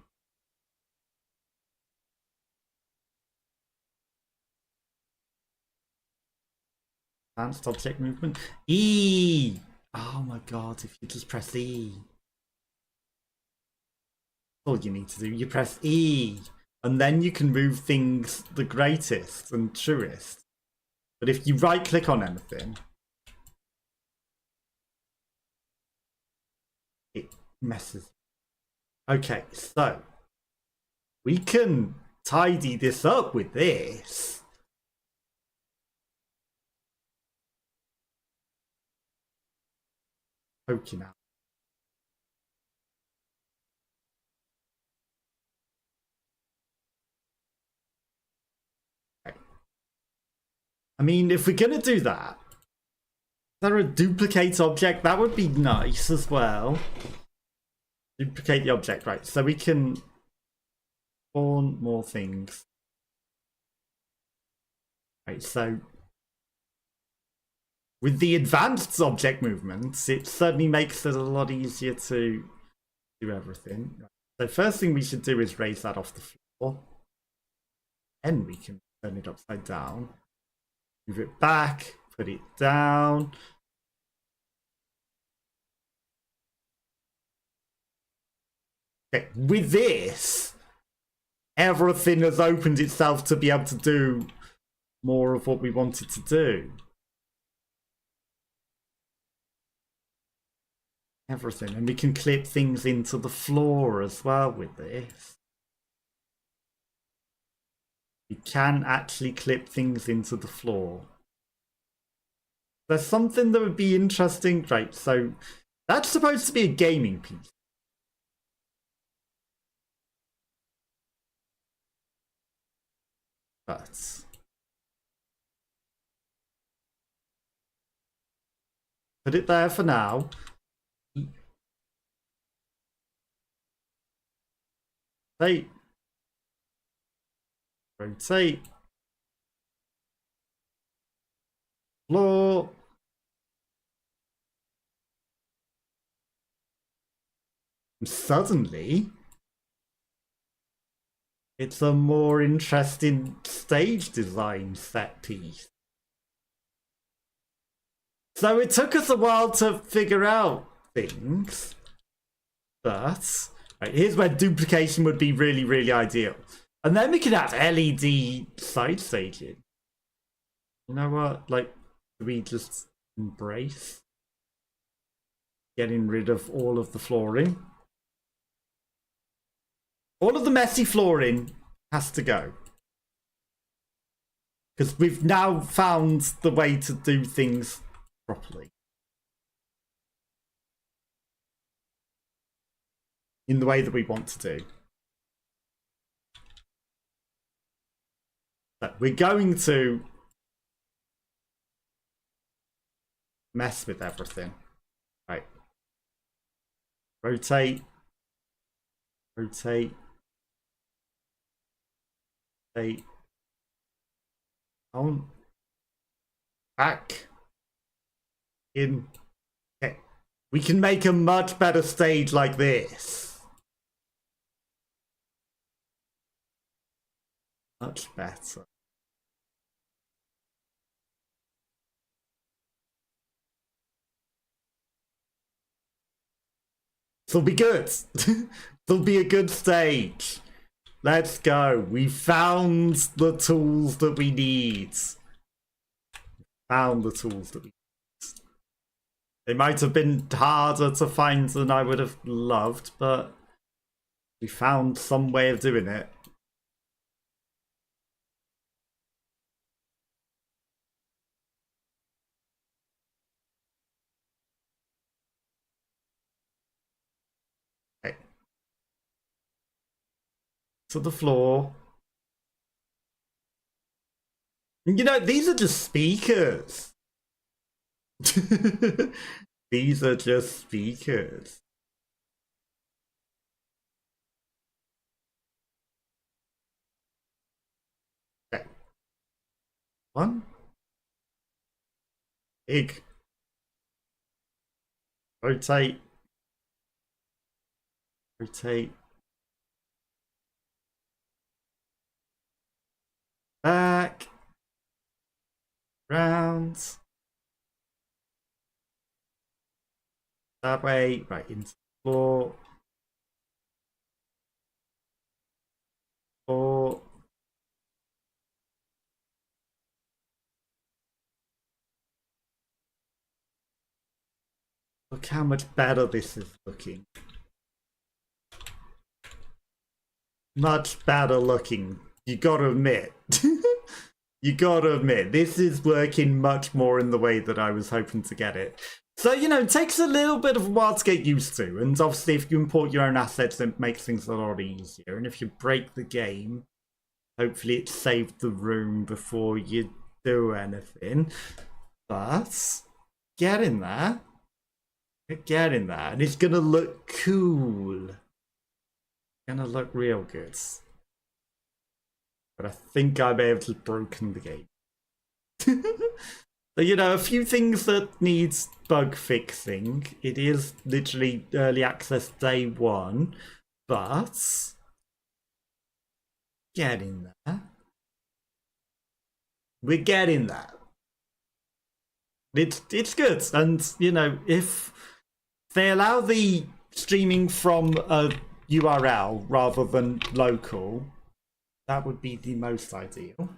advanced object movement, E. Oh my god! If you just press E, all you need to do, you press E, and then you can move things the greatest and truest. But if you right click on anything, it messes. Okay, so we can tidy this up with this. Poking out. Okay. I mean, if we're gonna do that, is there a duplicate object? That would be nice as well. Duplicate the object, right? So we can spawn more things. Right, so with the advanced object movements, it certainly makes it a lot easier to do everything. Right. So first thing we should do is raise that off the floor. Then we can turn it upside down. Move it back, put it down. Okay, with this, everything has opened itself to be able to do more of what we wanted to do. Everything. And we can clip things into the floor as well with this. We can actually clip things into the floor. There's something that would be interesting. Right, so that's supposed to be a gaming piece. But put it there for now. Rotate. Rotate. Floor. And suddenly, it's a more interesting stage design set piece. So it took us a while to figure out things, but right, here's where duplication would be really, really ideal. And then we could have LED side staging. You know what? Like, do we just embrace getting rid of all of the flooring? All of the messy flooring has to go. Because we've now found the way to do things properly. In the way that we want to do. So we're going to mess with everything. Right. Rotate. Rotate. Rotate. On. Back. In. Okay. We can make a much better stage like this. Much better. This'll be good. This'll be a good stage. Let's go. We found the tools that we need. found the tools that we used. They might have been harder to find than I would have loved, but we found some way of doing it. Okay. To the floor. You know, these are just speakers. These are just speakers. Okay. One. Big. Rotate. Rotate. Back. Round. That way. Right, into the floor. Floor. Look how much better this is looking. Much better looking. You gotta admit. You gotta admit, this is working much more in the way that I was hoping to get it. So, you know, it takes a little bit of a while to get used to. And obviously, if you import your own assets, it makes things a lot easier. And if you break the game, hopefully it saved the room before you do anything. But, get in there. Get in there. And it's gonna look cool. Gonna look real good. But I think I may have just broken the game. So, you know, a few things that needs bug fixing. It is literally early access day 1, but getting there. We're getting there. It's good, and you know, if they allow the streaming from a URL rather than local, that would be the most ideal.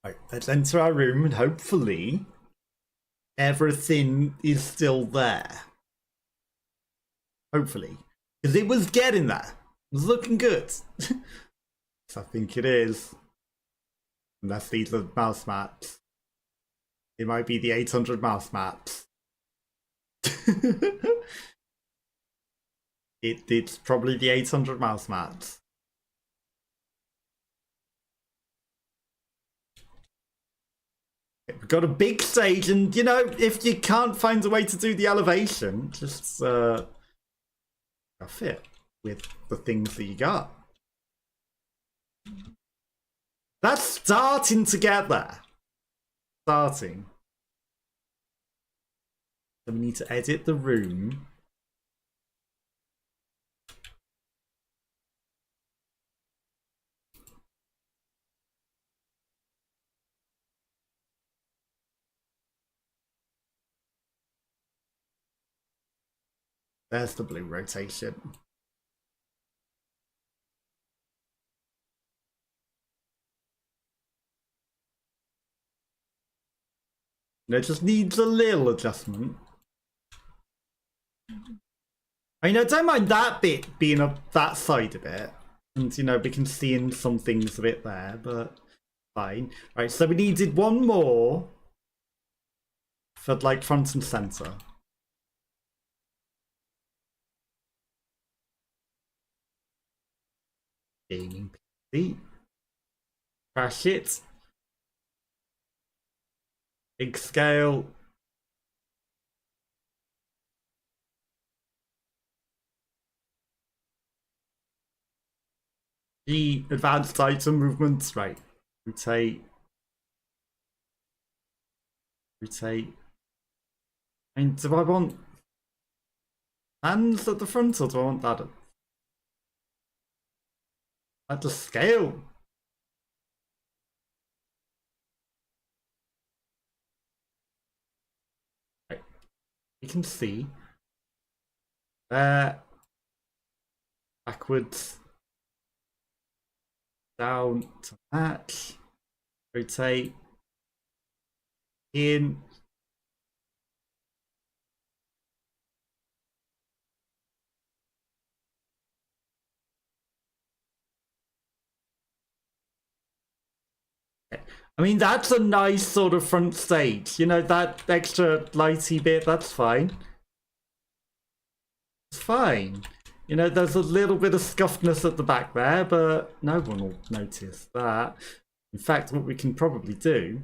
Right, let's enter our room and hopefully everything is still there. Hopefully. Because it was getting there. It was looking good. So I think it is. Unless these are mouse maps. It might be the 800 mouse maps. It's probably the 800 mouse maps. We've got a big stage, and you know, if you can't find a way to do the elevation, just fit with the things that you got. That's starting to get there. Starting. So we need to edit the room. There's the blue rotation. It just needs a little adjustment. I mean, I don't mind that bit being up that side a bit. And, you know, we can see in some things a bit there, but fine. Right, so we needed one more for, like, front and center. Gaming PC. Crash it. Big scale. The advanced item movements. Right. Rotate. Rotate. I mean, do I want hands at the front or do I want that at the scale? Right. You can see. Backwards. Down to match. Rotate. In. I mean, that's a nice sort of front stage. You know, that extra lighty bit, that's fine. It's fine. You know, there's a little bit of scuffedness at the back there, but no one will notice that. In fact, what we can probably do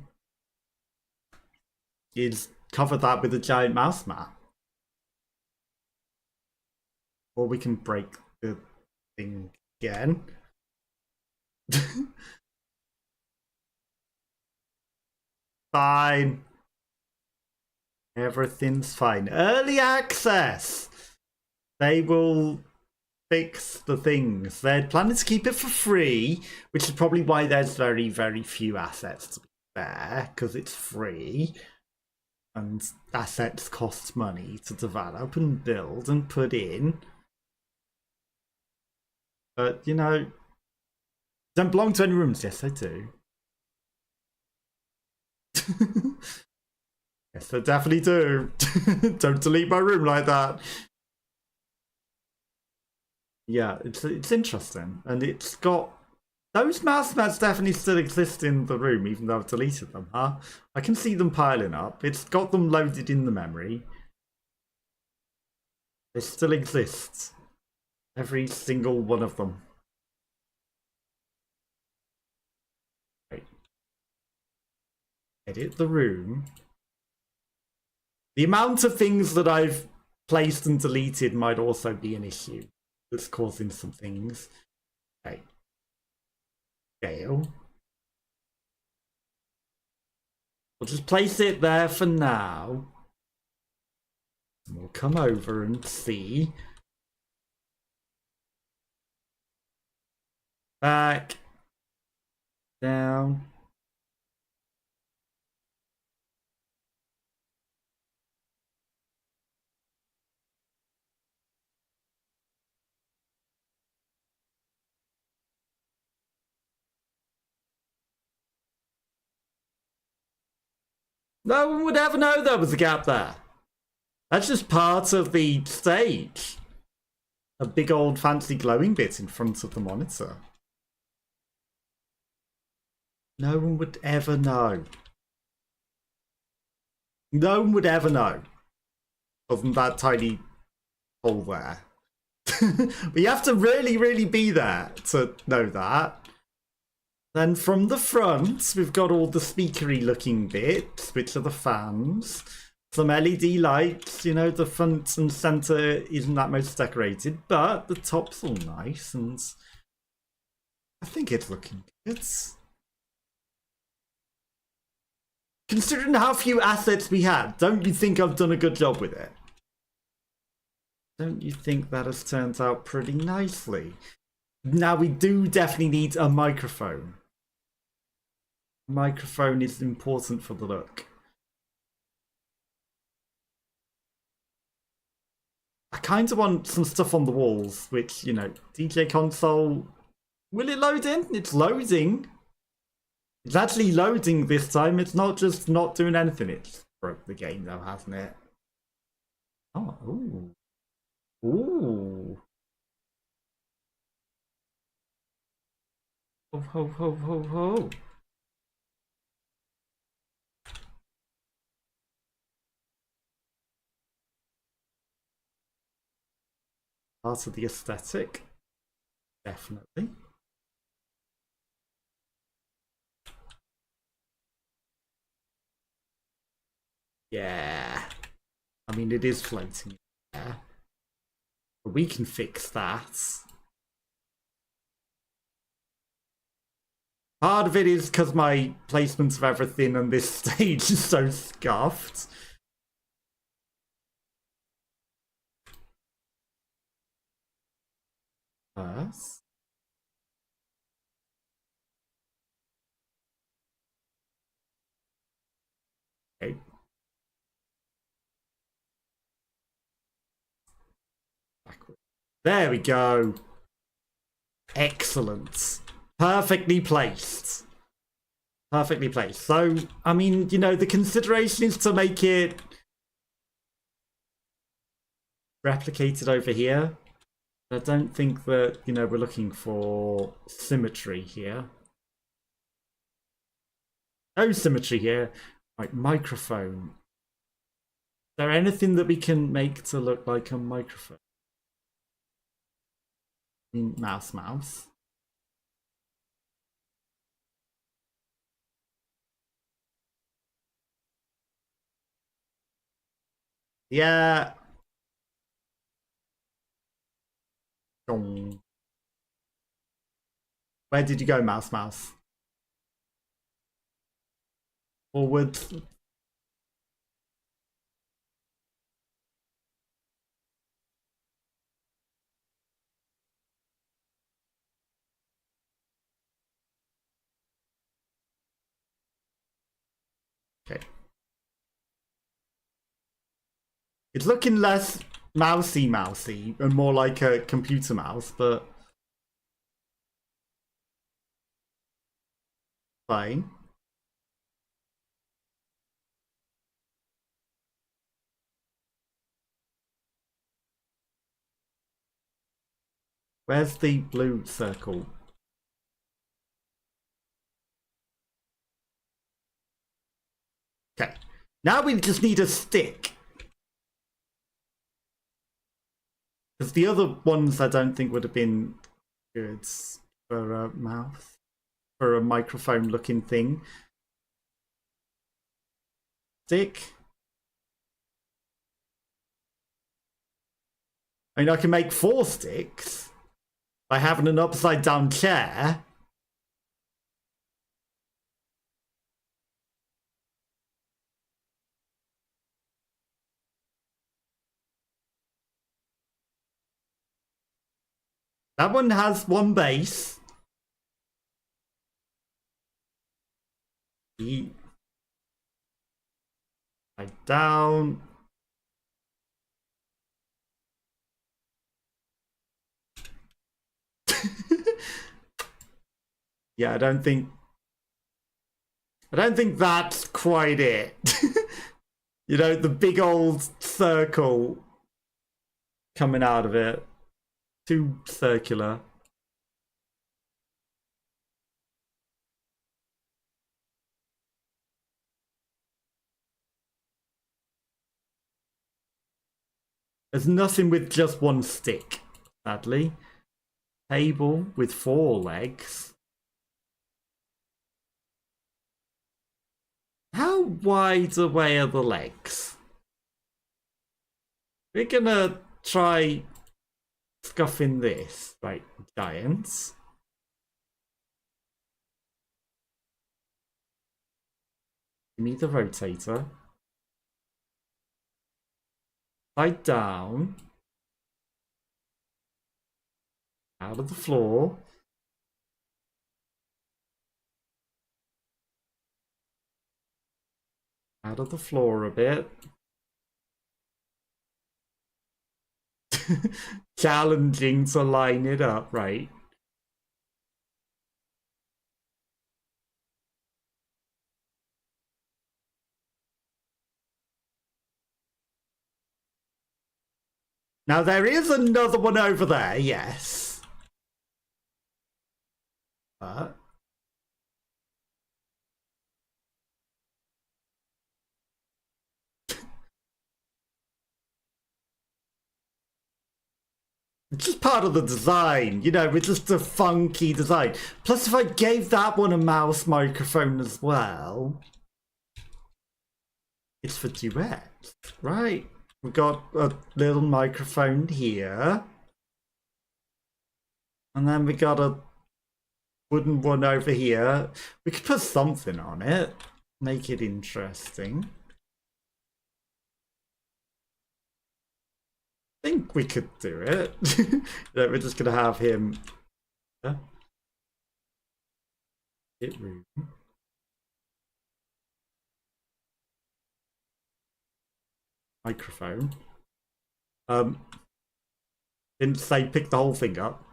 is cover that with a giant mouse mat. Or we can break the thing again. Fine. Everything's fine. Early access! They will fix the things. They're planning to keep it for free, which is probably why there's very, very few assets to be fair, because it's free. And assets cost money to develop and build and put in. But, you know, don't belong to any rooms. Yes, I do. Yes, I definitely do. Don't delete my room like that. Yeah, it's interesting. And it's got... Those mouse mats definitely still exist in the room, even though I've deleted them, huh? I can see them piling up. It's got them loaded in the memory. They still exist. Every single one of them. Right. Edit the room. The amount of things that I've placed and deleted might also be an issue that's causing some things. Okay. Scale. We'll just place it there for now. And we'll come over and see. Back. Down. No one would ever know there was a gap there. That's just part of the stage. A big old fancy glowing bit in front of the monitor. No one would ever know. No one would ever know. Other than that tiny hole there. But you have to really, really be there to know that. Then from the front, we've got all the speakery looking bits, which are the fans. Some LED lights, you know, the front and centre isn't that most decorated, but the top's all nice and I think it's looking good. Considering how few assets we had, don't you think I've done a good job with it? Don't you think that has turned out pretty nicely? Now we do definitely need a microphone. A microphone is important for the look. I kind of want some stuff on the walls, which, you know, DJ console. Will it load in? It's loading. It's actually loading this time. It's not just not doing anything. It's broke the game though, hasn't it? Oh, ooh. Ooh. Ho, ho, ho, ho, ho. Part of the aesthetic. Definitely. Yeah. I mean, it is floating there. But we can fix that. Part of it is because my placement of everything on this stage is so scuffed. First. Okay. Backward. There we go. Excellent. Perfectly placed. Perfectly placed. So, I mean, you know, the consideration is to make it replicated over here. I don't think that, you know, we're looking for symmetry here. No symmetry here. Right, microphone. Is there anything that we can make to look like a microphone? I mean, mouse. Yeah. Where did you go, mouse? Forward. Okay. It's looking less mousy and more like a computer mouse, but fine. Where's the blue circle? Okay. Now we just need a stick. Because the other ones I don't think would have been good for a mouse. For a microphone looking thing. Stick. I mean, I can make 4 sticks by having an upside down chair. That one has 1 base. Down. Yeah, I don't think that's quite it. You know, the big old circle coming out of it. Too circular. There's nothing with just 1 stick, sadly. Table with 4 legs. How wide away are the legs? We're gonna try scuffing this. Right, giants. Give me the rotator. Slide down. Out of the floor. Out of the floor a bit. Challenging to line it up, right? Now there is another one over there, yes. But it's just part of the design, you know, it's just a funky design. Plus, if I gave that one a mouse microphone as well, it's for duet, right? We've got a little microphone here. And then we got a wooden one over here. We could put something on it, make it interesting. I think we could do it. Yeah, we're just gonna have him. Hit room. Microphone. Didn't say pick the whole thing up.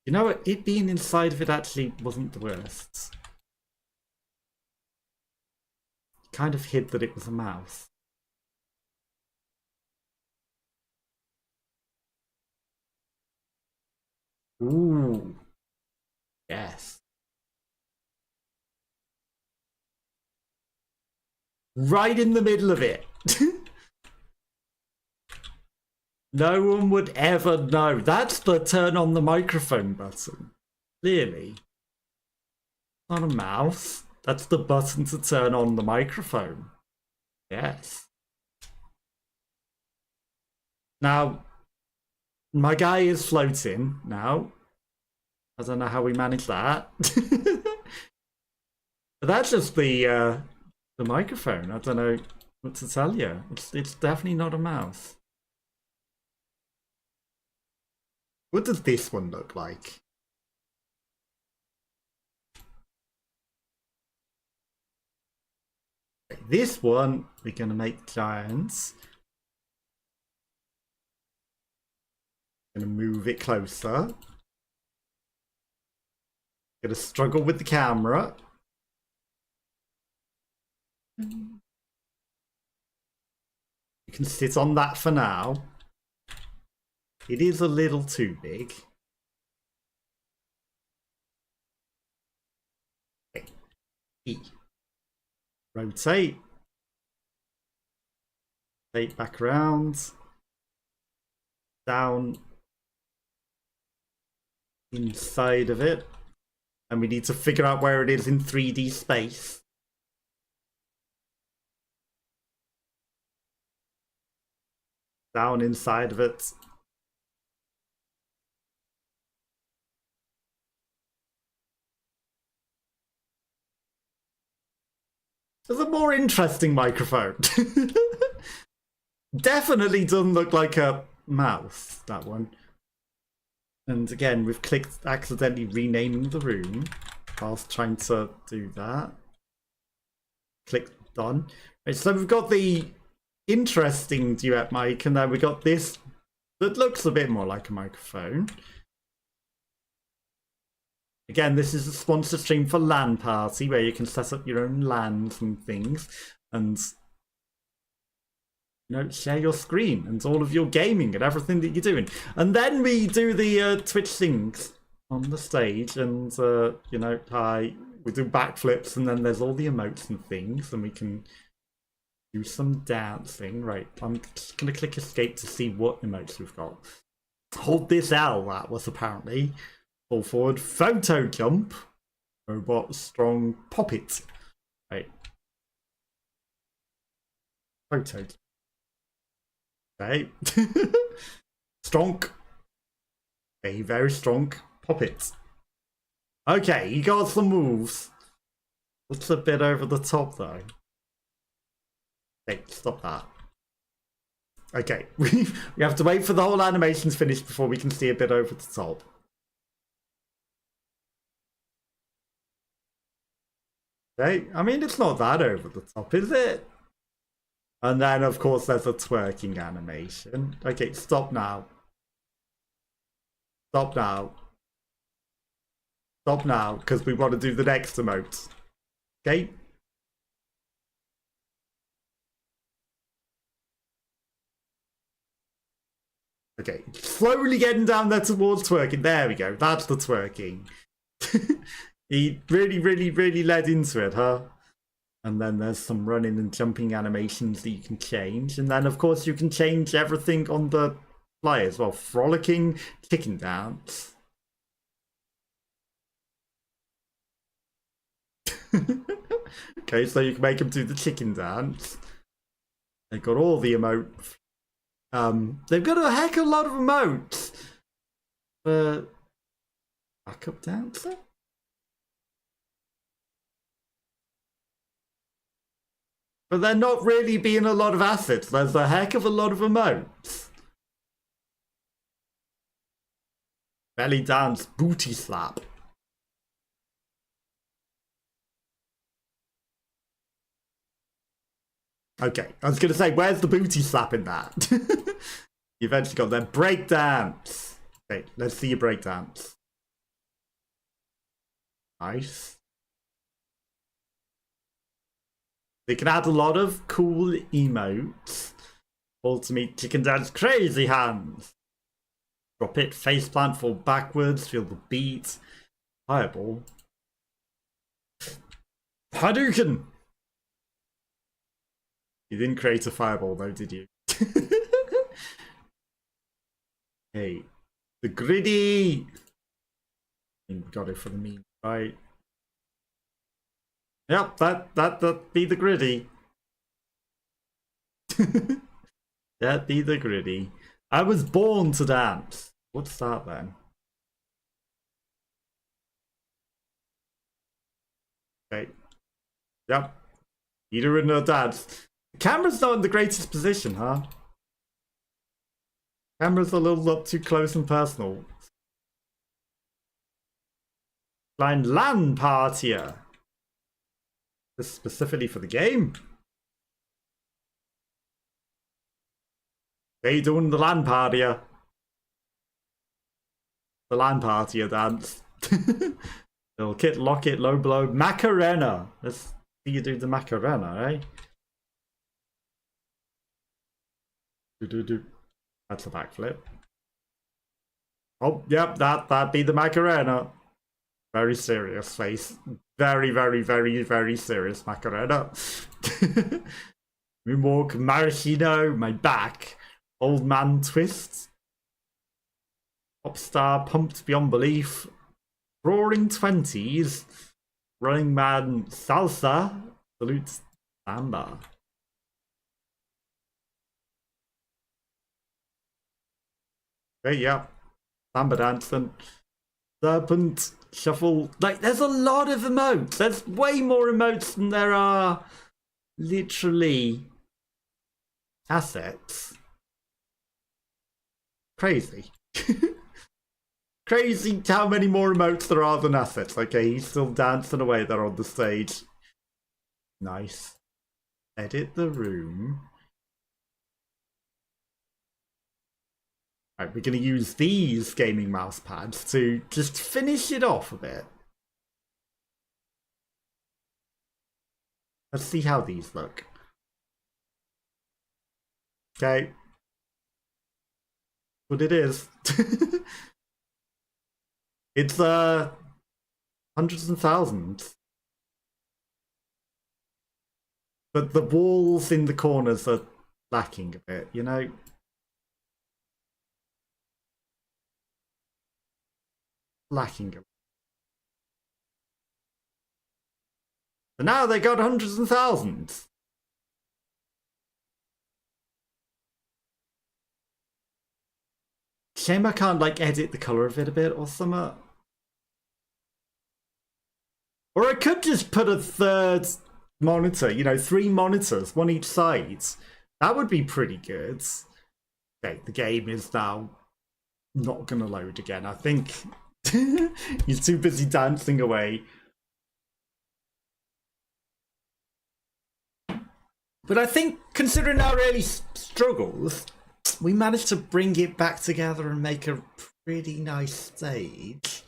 You know what? It being inside of it actually wasn't the worst. It kind of hid that it was a mouse. Ooh. Yes. Right in the middle of it. No one would ever know. That's the turn on the microphone button. Clearly. Not a mouse. That's the button to turn on the microphone. Yes. Now, my guy is floating now. I don't know how we managed that. But that's just the microphone. I don't know what to tell you. It's definitely not a mouse. What does this one look like? Okay, this one, we're going to make giants. Going to move it closer. Going to struggle with the camera. You can sit on that for now. It is a little too big. Okay. E. Rotate. Rotate back around. Down inside of it. And we need to figure out where it is in 3D space. Down inside of it. There's a more interesting microphone. Definitely doesn't look like a mouse, that one. And again, we've clicked accidentally renaming the room whilst trying to do that. Click done. Right, so we've got the interesting duet mic, and then we got this that looks a bit more like a microphone. Again, this is a sponsor stream for Lan Party, where you can set up your own LANs and things, and share your screen and all of your gaming and everything that you're doing. And then we do the Twitch things on the stage, and hi, we do backflips, and then there's all the emotes and things, and we can do some dancing. Right, I'm just gonna click escape to see what emotes we've got. Hold this L, that was apparently. Pull forward, photo jump, robot, strong, pop it. Right. Photo. Okay. Strong. Okay, very strong. Pop it. Okay, you got some moves. Looks a bit over the top though. Okay, stop that. Okay, we have to wait for the whole animation to finish before we can see a bit over the top. Okay, I mean, it's not that over the top, is it? And then, of course, there's a twerking animation. Okay, stop now. Stop now. Stop now, because we want to do the next emote. Okay? Okay, slowly getting down there towards twerking. There we go. That's the twerking. He really, really, really led into it, huh? And then there's some running and jumping animations that you can change. And then, of course, you can change everything on the fly as well. Frolicking, chicken dance. Okay, so you can make them do the chicken dance. They've got all the emotes. They've got a heck of a lot of emotes. Backup dancer? But they're not really being a lot of assets. There's a heck of a lot of emotes. Belly dance, booty slap. Okay, I was going to say, where's the booty slap in that? You eventually got that break dance. Okay, let's see your break dance. Nice. They can add a lot of cool emotes. All to meet chicken dance crazy hands. Drop it, faceplant, fall backwards, feel the beat. Fireball. Hadouken! You didn't create a fireball though, did you? Hey, the griddy! Got it for the meme, right? Yep, that be the griddy. That be the griddy. I was born to dance. What's that then? Okay. Yep. Either in or dance. The camera's not in the greatest position, huh? Camera's a little up too close and personal. Lan Party. This is specifically for the game. How you doing the Lan Party? The Lan Party dance. Little kit, lock it, low blow, Macarena. Let's see you do the Macarena, eh? Do. That's a backflip. Oh, yep, that'd be the Macarena. Very serious face. Very, very, very, very serious Macarena. Moonwalk, maraschino, my back. Old man twist. Pop star, pumped beyond belief. Roaring 20s. Running man, salsa. Salute, samba. Okay, yeah. Samba dancing. Serpent, shuffle. Like, there's a lot of emotes. There's way more emotes than there are literally assets. Crazy. Crazy how many more emotes there are than assets. Okay, he's still dancing away there on the stage. Nice. Edit the room. Right, we're going to use these gaming mouse pads to just finish it off a bit. Let's see how these look. Okay. What it is. It's hundreds and thousands. But the walls in the corners are lacking a bit, you know? Lacking a bit. And now they got hundreds and thousands. Shame I can't like edit the colour of it a bit or something. Or I could just put a third monitor, you know, 3 monitors, one each side. That would be pretty good. Okay, the game is now not gonna load again. I think he's too busy dancing away. But I think, considering our early struggles, we managed to bring it back together and make a pretty nice stage.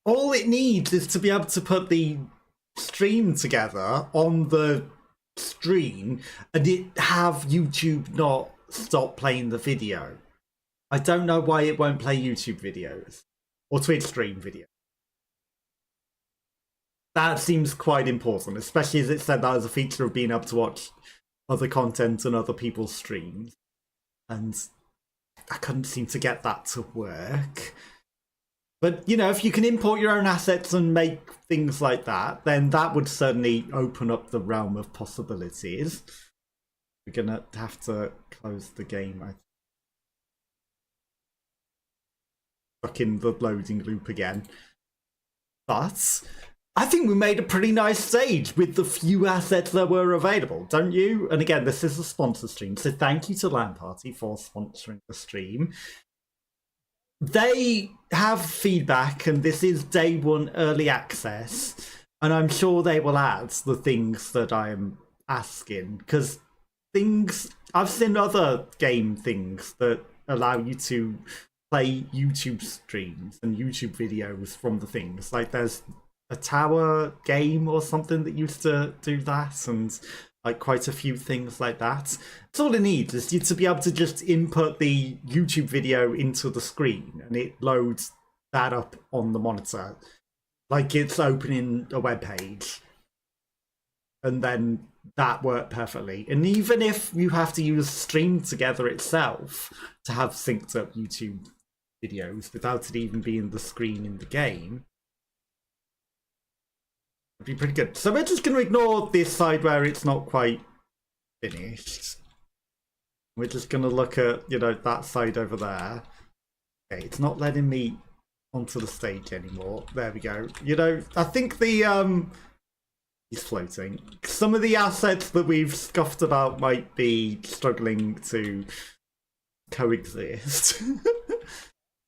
All it needs is to be able to put the stream together on the stream and it have YouTube not stop playing the video. I don't know why it won't play YouTube videos or Twitch stream videos. That seems quite important, especially as it said that as a feature of being able to watch other content and other people's streams. And I couldn't seem to get that to work. But, you know, if you can import your own assets and make things like that, then that would certainly open up the realm of possibilities. We're going to have to close the game. I stuck in the loading loop again. But I think we made a pretty nice stage with the few assets that were available, don't you? And again, this is a sponsor stream, so thank you to Lan Party for sponsoring the stream. They have feedback, and this is day 1 early access, and I'm sure they will add the things that I'm asking, because things I've seen other game things that allow you to play YouTube streams and YouTube videos from the things. Like there's a tower game or something that used to do that, and like quite a few things like that. It's all it needs is you to be able to just input the YouTube video into the screen and it loads that up on the monitor like it's opening a web page, and then that worked perfectly. And even if you have to use Stream Together itself to have synced up YouTube videos without it even being the screen in the game, it'd be pretty good. So we're just going to ignore this side where it's not quite finished. We're just going to look at, you know, that side over there. Okay, it's not letting me onto the stage anymore. There we go. You know, I think the he's floating. Some of the assets that we've scuffed about might be struggling to coexist.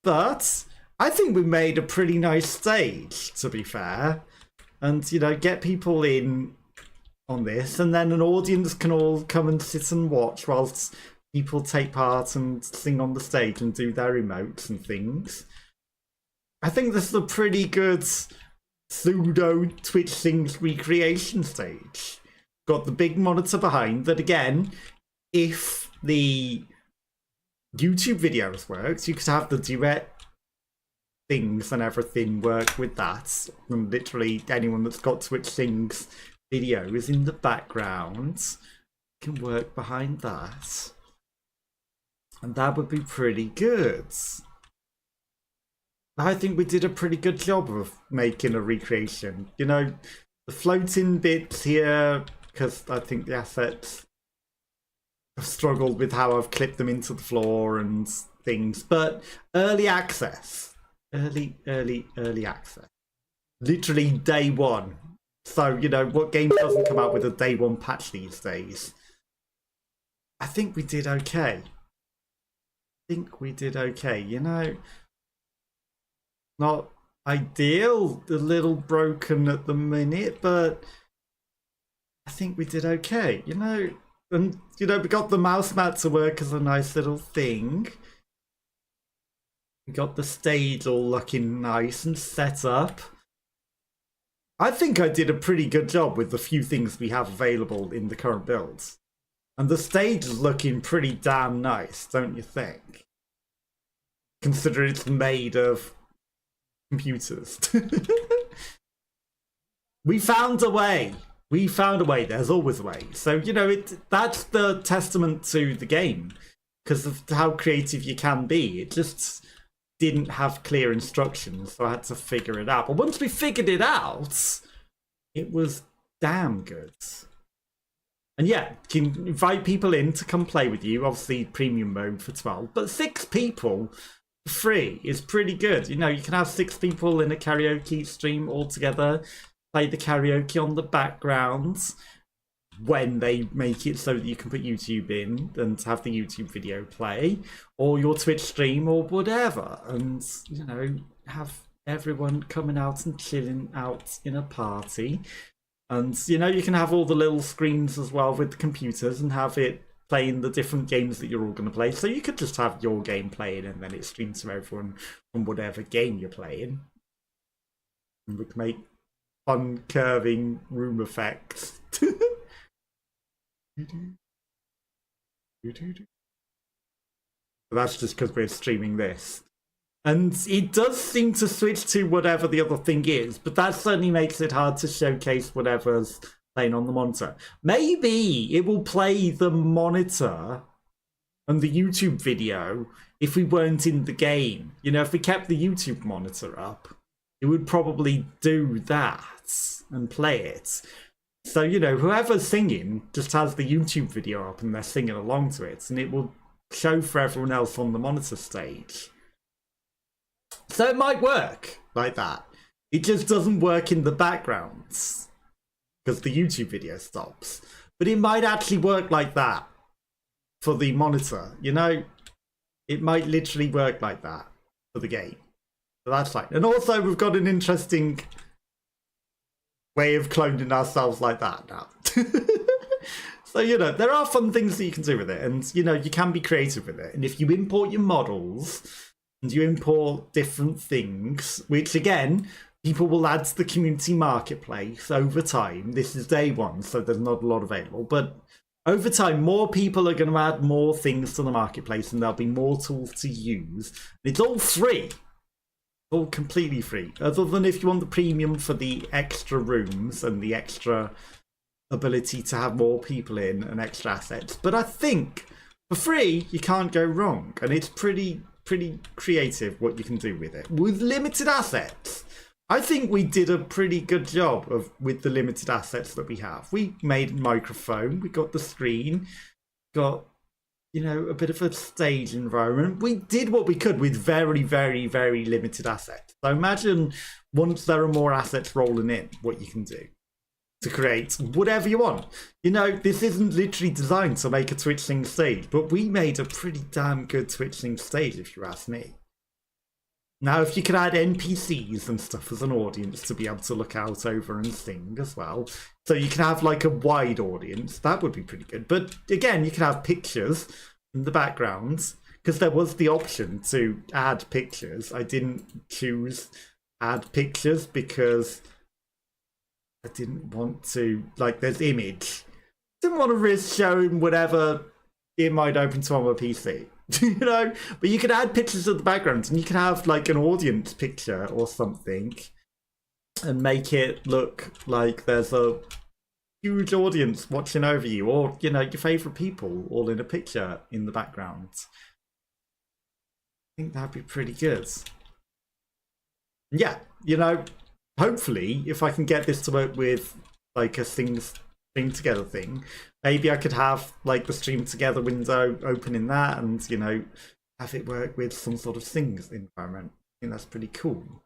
But I think we made a pretty nice stage, to be fair. And, you know, get people in on this, and then an audience can all come and sit and watch whilst people take part and sing on the stage and do their emotes and things. I think this is a pretty good pseudo Twitch Sings recreation stage. Got the big monitor behind that. Again, if the YouTube videos worked, you could have the duet things and everything work with that. And literally anyone that's got Twitch Sings videos in the background can work behind that. And that would be pretty good. I think we did a pretty good job of making a recreation. You know, the floating bits here, because I think the assets have struggled with how I've clipped them into the floor and things. But early access. Early access. Literally day one. So, you know, what game doesn't come out with a day one patch these days? I think we did okay. You know. Not ideal, a little broken at the minute, but I think we did okay, you know. And, you know, we got the mouse mat to work as a nice little thing. We got the stage all looking nice and set up. I think I did a pretty good job with the few things we have available in the current builds. And the stage is looking pretty damn nice, don't you think? Considering it's made of computers. We found a way. There's always a way. So, you know, that's the testament to the game, because of how creative you can be. It just didn't have clear instructions, so I had to figure it out. But once we figured it out, it was damn good. And yeah, you can invite people in to come play with you. Obviously, premium mode for 12, but 6 people free is pretty good. You know, you can have 6 people in a karaoke stream all together, play the karaoke on the background when they make it so that you can put YouTube in and have the YouTube video play, or your Twitch stream or whatever, and, you know, have everyone coming out and chilling out in a party. And, you know, you can have all the little screens as well with the computers and have it playing the different games that you're all going to play. So you could just have your game playing and then it streams to everyone from whatever game you're playing. And we can make fun curving room effects. That's just because we're streaming this. And it does seem to switch to whatever the other thing is, but that certainly makes it hard to showcase whatever's playing on the monitor. Maybe it will play the monitor and the YouTube video if we weren't in the game. You know, if we kept the YouTube monitor up, it would probably do that and play it. So, you know, whoever's singing just has the YouTube video up and they're singing along to it, and it will show for everyone else on the monitor stage. So it might work like that. It just doesn't work in the backgrounds because the YouTube video stops. But it might actually work like that for the monitor, you know? It might literally work like that for the game. So that's fine. And also we've got an interesting way of cloning ourselves like that now. So, you know, there are fun things that you can do with it, and, you know, you can be creative with it. And if you import your models and you import different things, which again, people will add to the community marketplace over time. This is day one, so there's not a lot available, but over time, more people are going to add more things to the marketplace, and there'll be more tools to use. It's all free, all completely free, other than if you want the premium for the extra rooms and the extra ability to have more people in and extra assets. But I think for free, you can't go wrong, and it's pretty creative what you can do with it with limited assets. I think we did a pretty good job with the limited assets that we have. We made a microphone, we got the screen, got, you know, a bit of a stage environment. We did what we could with very limited assets. So imagine once there are more assets rolling in, what you can do to create whatever you want. You know, this isn't literally designed to make a Twitch Sing stage, but we made a pretty damn good Twitch Sing stage, if you ask me. Now, if you could add NPCs and stuff as an audience to be able to look out over and sing as well, so you can have like a wide audience, that would be pretty good. But again, you can have pictures in the background, because there was the option to add pictures. I didn't choose add pictures because I didn't want to, like, there's image. Didn't want to risk showing whatever it might open to on my PC. You know, but you can add pictures of the background, and you can have like an audience picture or something and make it look like there's a huge audience watching over you, or, you know, your favorite people all in a picture in the background. I think that'd be pretty good. Yeah, you know, hopefully if I can get this to work with like a string together thing, maybe I could have like the stream together window open in that, and, you know, have it work with some sort of sings environment. I think that's pretty cool.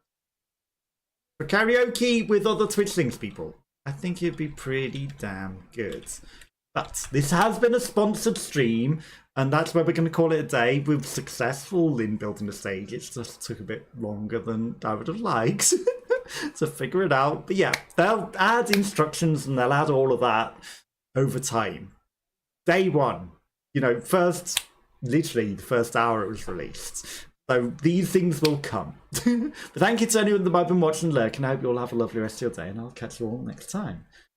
For karaoke with other Twitch Sings people, I think it'd be pretty damn good. But this has been a sponsored stream, and that's where we're going to call it a day. We were successful in building the stage. It just took a bit longer than I would have liked to figure it out. But yeah, they'll add instructions and they'll add all of that over time. Day one, you know, literally the first hour it was released. So these things will come. But thank you to anyone that might have been watching and lurking. I hope you all have a lovely rest of your day, and I'll catch you all next time.